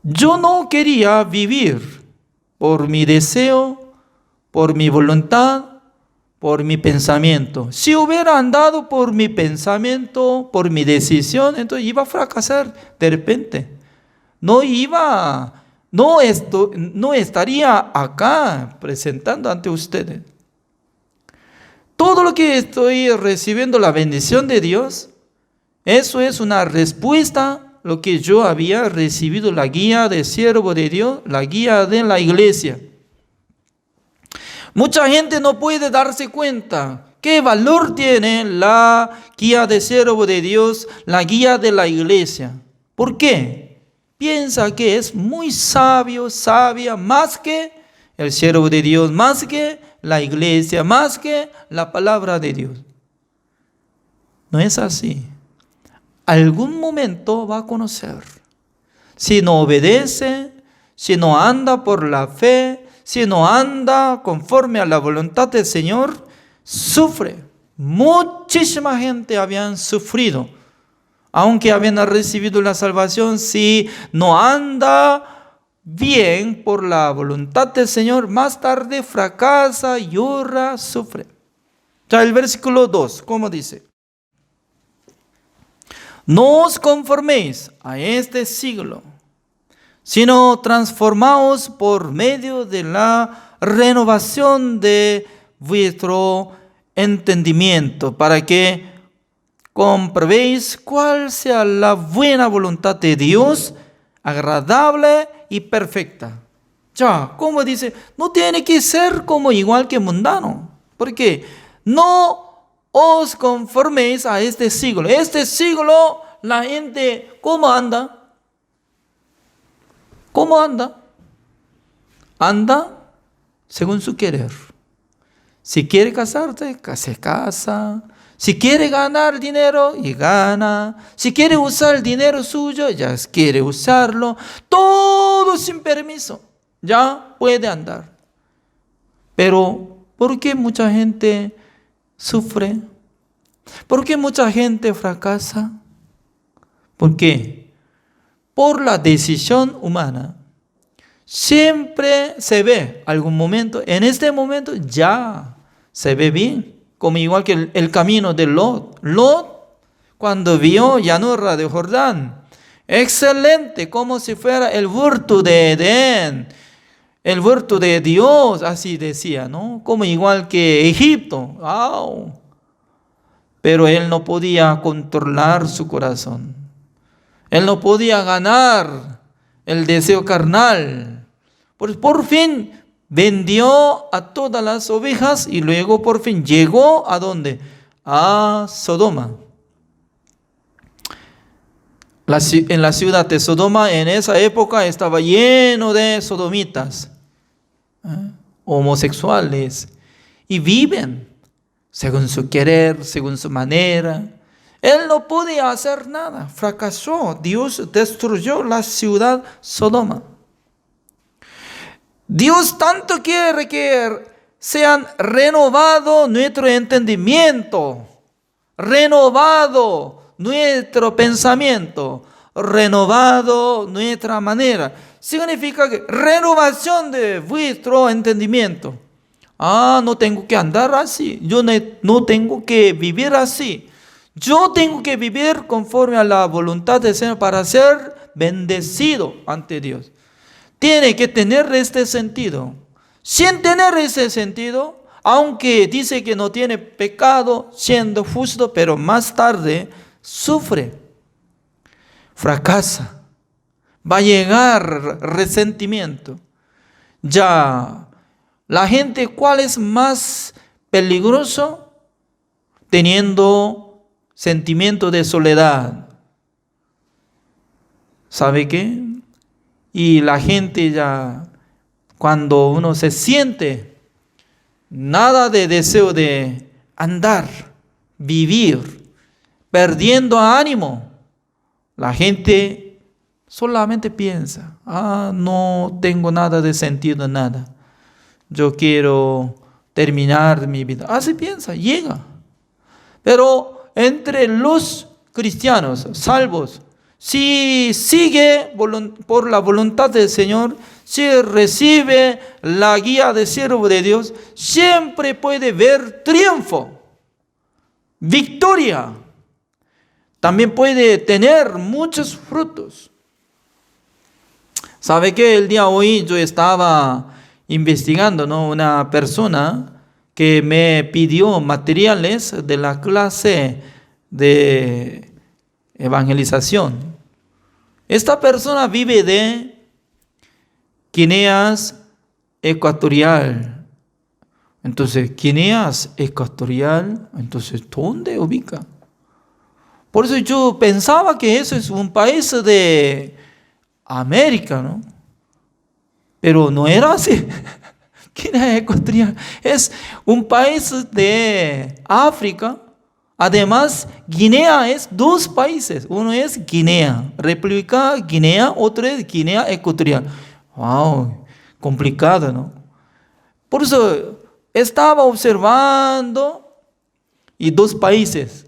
Yo no quería vivir por mi deseo, por mi voluntad, por mi pensamiento. Si hubiera andado por mi pensamiento, por mi decisión, entonces iba a fracasar de repente. No estaría acá presentando ante ustedes. Todo lo que estoy recibiendo, la bendición de Dios, eso es una respuesta a lo que yo había recibido, la guía de siervo de Dios, la guía de la iglesia. Mucha gente no puede darse cuenta qué valor tiene la guía de siervo de Dios, la guía de la iglesia. ¿Por qué? Piensa que es muy sabio, sabia, más que el siervo de Dios, más que la iglesia, más que la palabra de Dios. No es así. Algún momento va a conocer. Si no obedece, si no anda por la fe, si no anda conforme a la voluntad del Señor, sufre. Muchísima gente habían sufrido, aunque habían recibido la salvación. Si no anda bien por la voluntad del Señor, más tarde fracasa, llora, sufre. Ya el versículo 2, ¿cómo dice? No os conforméis a este siglo, sino transformaos por medio de la renovación de vuestro entendimiento, para que comprobéis cuál sea la buena voluntad de Dios, agradable y perfecta. Ya, como dice, no tiene que ser como igual que mundano, porque no os conforméis a este siglo. Este siglo, la gente, ¿cómo anda? ¿Cómo anda? anda según su querer. Si quiere casarse, se casa. Si quiere ganar dinero, y gana. Si quiere usar el dinero suyo, ya quiere usarlo. Todo sin permiso. Ya puede andar. Pero, ¿por qué mucha gente sufre? ¿Por qué mucha gente fracasa? ¿Por qué? Por la decisión humana. Siempre se ve algún momento, en este momento ya se ve bien, como igual que el camino de Lot. Lot, cuando vio llanura de Jordán, excelente, como si fuera el huerto de Edén, el huerto de Dios, así decía, ¿no? Como igual que Egipto. ¡Wow! Pero él no podía controlar su corazón. Él no podía ganar el deseo carnal. Por fin vendió a todas las ovejas y luego por fin llegó ¿a dónde? A Sodoma. En la ciudad de Sodoma en esa época estaba lleno de sodomitas, homosexuales, y viven según su querer, según su manera. Él no podía hacer nada, fracasó. Dios destruyó la ciudad Sodoma. Dios tanto quiere que sean renovado nuestro entendimiento, renovado nuestro pensamiento, renovado nuestra manera. Significa que renovación de vuestro entendimiento. No tengo que andar así, yo no tengo que vivir así. Yo tengo que vivir conforme a la voluntad del Señor para ser bendecido ante Dios. Tiene que tener este sentido. Sin tener ese sentido, aunque dice que no tiene pecado, siendo justo, pero más tarde sufre, fracasa, va a llegar resentimiento. Ya, la gente, ¿cuál es más peligroso? Teniendo sentimiento de soledad. ¿Sabe qué? Y la gente ya, cuando uno se siente nada de deseo de andar, vivir, perdiendo ánimo, la gente solamente piensa, no tengo nada de sentido, nada. Yo quiero terminar mi vida. Así piensa, llega. Pero entre los cristianos salvos, si sigue por la voluntad del Señor, si recibe la guía de siervo de Dios, siempre puede ver triunfo, victoria. También puede tener muchos frutos. ¿Sabe qué? El día de hoy yo estaba investigando, ¿no? Una persona que me pidió materiales de la clase de evangelización. Esta persona vive de Guinea Ecuatorial. Entonces, Guinea Ecuatorial, entonces, ¿dónde ubica? Por eso yo pensaba que eso es un país de América, ¿no? Pero no era así. Guinea Ecuatorial es un país de África. Además, Guinea es dos países. Uno es Guinea, República Guinea, otro es Guinea Ecuatorial. Wow, complicado, ¿no? Por eso estaba observando y dos países.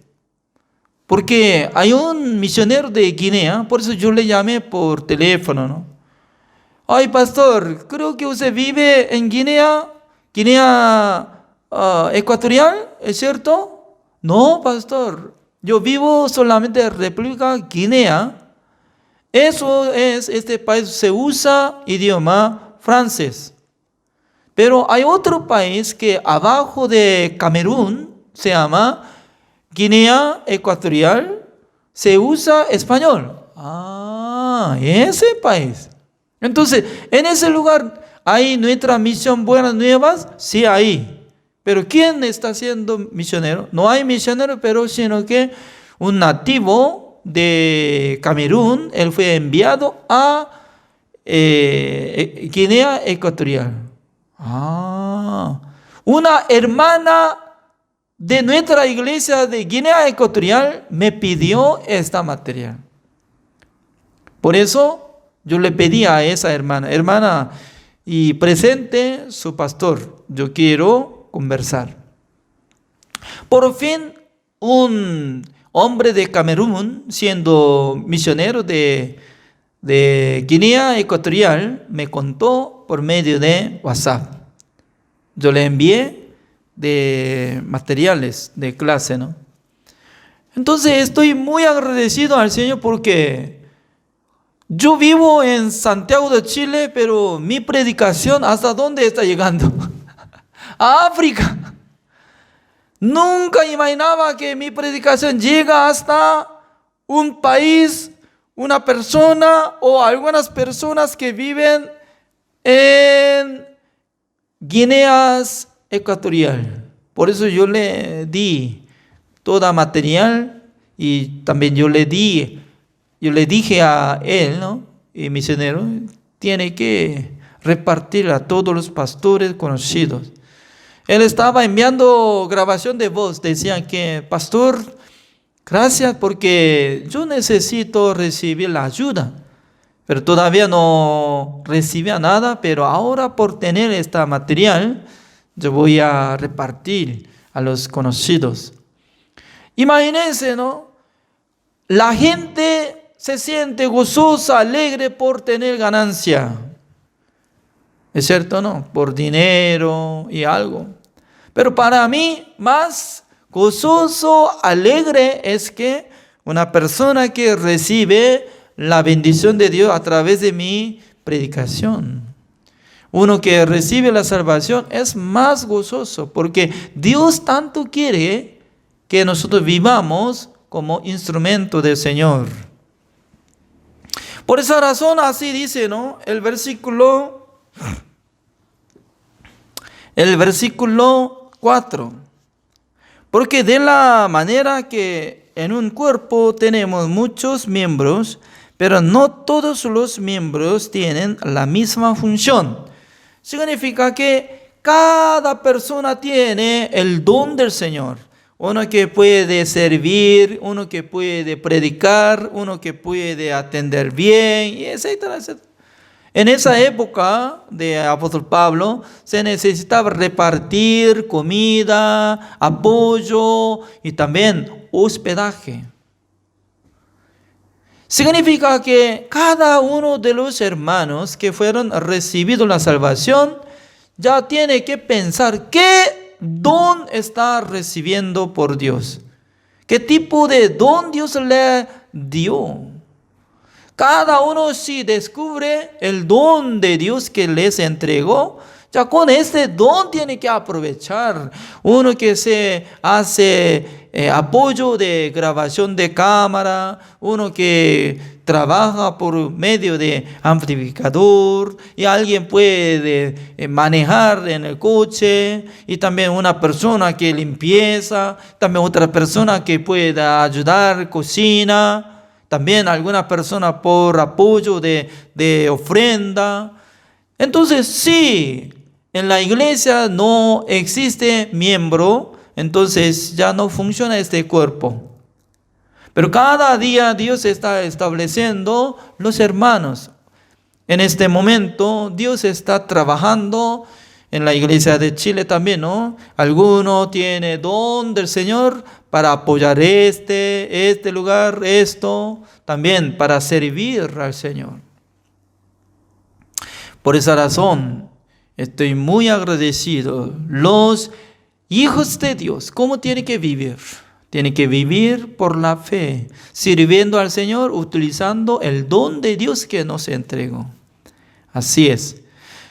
Porque hay un misionero de Guinea, por eso yo le llamé por teléfono, ¿no? Ay, pastor, creo que usted vive en Guinea Ecuatorial, ¿es cierto? No, pastor, yo vivo solamente en República Guinea. Este país se usa idioma francés. Pero hay otro país que abajo de Camerún se llama Guinea Ecuatorial, se usa español. Ese país. Entonces, en ese lugar hay nuestra misión Buenas Nuevas, sí hay. Pero ¿quién está siendo misionero? No hay misionero, pero sino que un nativo de Camerún, él fue enviado a Guinea Ecuatorial. Una hermana de nuestra iglesia de Guinea Ecuatorial me pidió esta material. Por eso yo le pedí a esa hermana, y presente su pastor, yo quiero conversar. Por fin, un hombre de Camerún, siendo misionero de Guinea Ecuatorial, me contó por medio de WhatsApp. Yo le envié de materiales de clase, ¿no? Entonces estoy muy agradecido al Señor porque yo vivo en Santiago de Chile, pero mi predicación, ¿hasta dónde está llegando? A África. Nunca imaginaba que mi predicación llega hasta un país, una persona o algunas personas que viven en Guinea Ecuatorial. Por eso yo le di toda material y también yo le dije a él, ¿no? Y misionero, tiene que repartir a todos los pastores conocidos. Él estaba enviando grabación de voz. Decían que, pastor, gracias porque yo necesito recibir la ayuda. Pero todavía no recibía nada, pero ahora por tener esta material, yo voy a repartir a los conocidos. Imagínense, ¿no? La gente se siente gozosa, alegre por tener ganancia. ¿Es cierto, no? Por dinero y algo. Pero para mí, más gozoso, alegre es que una persona que recibe la bendición de Dios a través de mi predicación. Uno que recibe la salvación es más gozoso porque Dios tanto quiere que nosotros vivamos como instrumento del Señor. Por esa razón así dice, ¿no? El versículo 4. Porque de la manera que en un cuerpo tenemos muchos miembros, pero no todos los miembros tienen la misma función. Significa que cada persona tiene el don del Señor. Uno que puede servir, uno que puede predicar, uno que puede atender bien, y etcétera, etcétera. En esa época de apóstol Pablo se necesitaba repartir comida, apoyo y también hospedaje. Significa que cada uno de los hermanos que fueron recibidos la salvación ya tiene que pensar qué don está recibiendo por Dios. ¿Qué tipo de don Dios le dio? Cada uno si descubre el don de Dios que les entregó, ya con este don tiene que aprovechar. Uno que se hace apoyo de grabación de cámara, uno que trabaja por medio de amplificador y alguien puede manejar en el coche, y también una persona que limpieza, también otra persona que pueda ayudar cocina. También alguna persona por apoyo de ofrenda. Entonces, si en la iglesia no existe miembro, entonces ya no funciona este cuerpo. Pero cada día Dios está estableciendo los hermanos. En este momento Dios está trabajando en la iglesia de Chile también, ¿no? Alguno tiene don del Señor para apoyar este lugar, esto, también para servir al Señor. Por esa razón, estoy muy agradecido. Los hijos de Dios, ¿cómo tienen que vivir? Tienen que vivir por la fe, sirviendo al Señor, utilizando el don de Dios que nos entregó. Así es.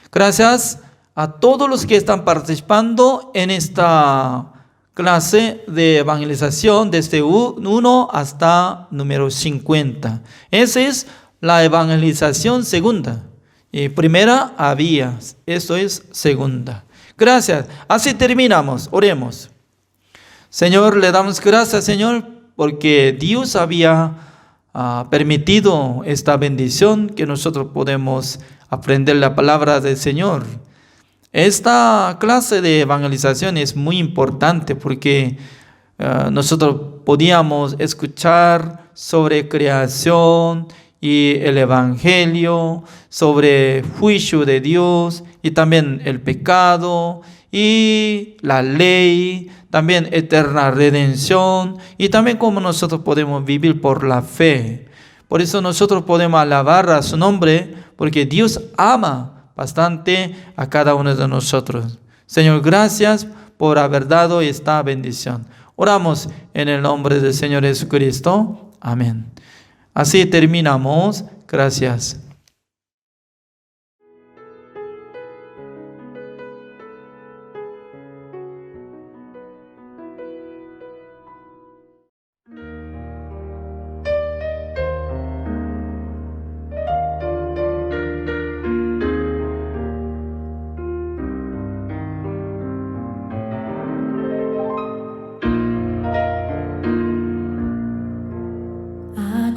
Gracias a todos los que están participando en esta clase de evangelización desde 1 hasta número 50. Esa es la evangelización segunda. Y primera había, esto es segunda. Gracias. Así terminamos. Oremos. Señor, le damos gracias, Señor, porque Dios había permitido esta bendición que nosotros podemos aprender la palabra del Señor. Esta clase de evangelización es muy importante porque nosotros podíamos escuchar sobre creación y el evangelio, sobre juicio de Dios y también el pecado y la ley, también eterna redención y también cómo nosotros podemos vivir por la fe. Por eso nosotros podemos alabar a su nombre porque Dios ama bastante a cada uno de nosotros. Señor, gracias por haber dado esta bendición. Oramos en el nombre del Señor Jesucristo. Amén. Así terminamos. Gracias.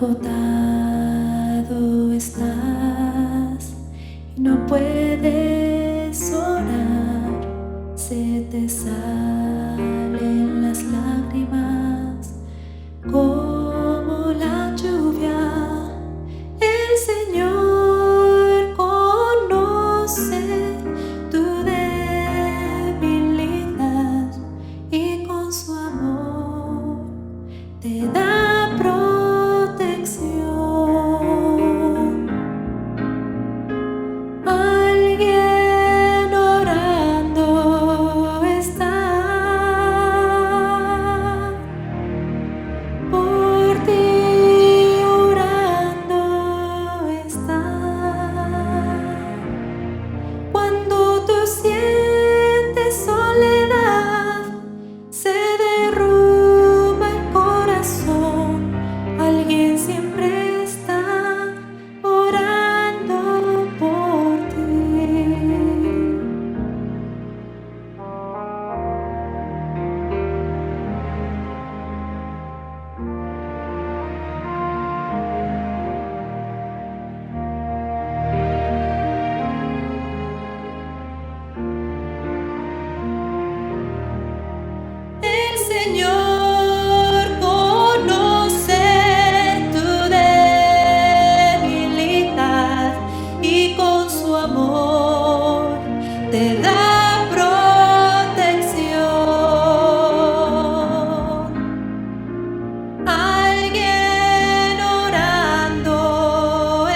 Agotado estás y no puedes orar, se te salen las lágrimas como la lluvia. El Señor conoce tu debilidad y con su amor te da Señor, conoce tu debilidad y con su amor te da protección. Alguien orando está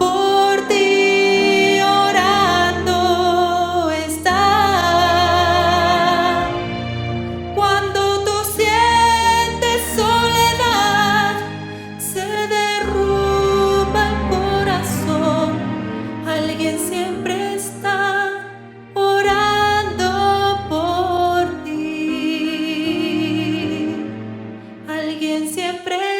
por ti. Siempre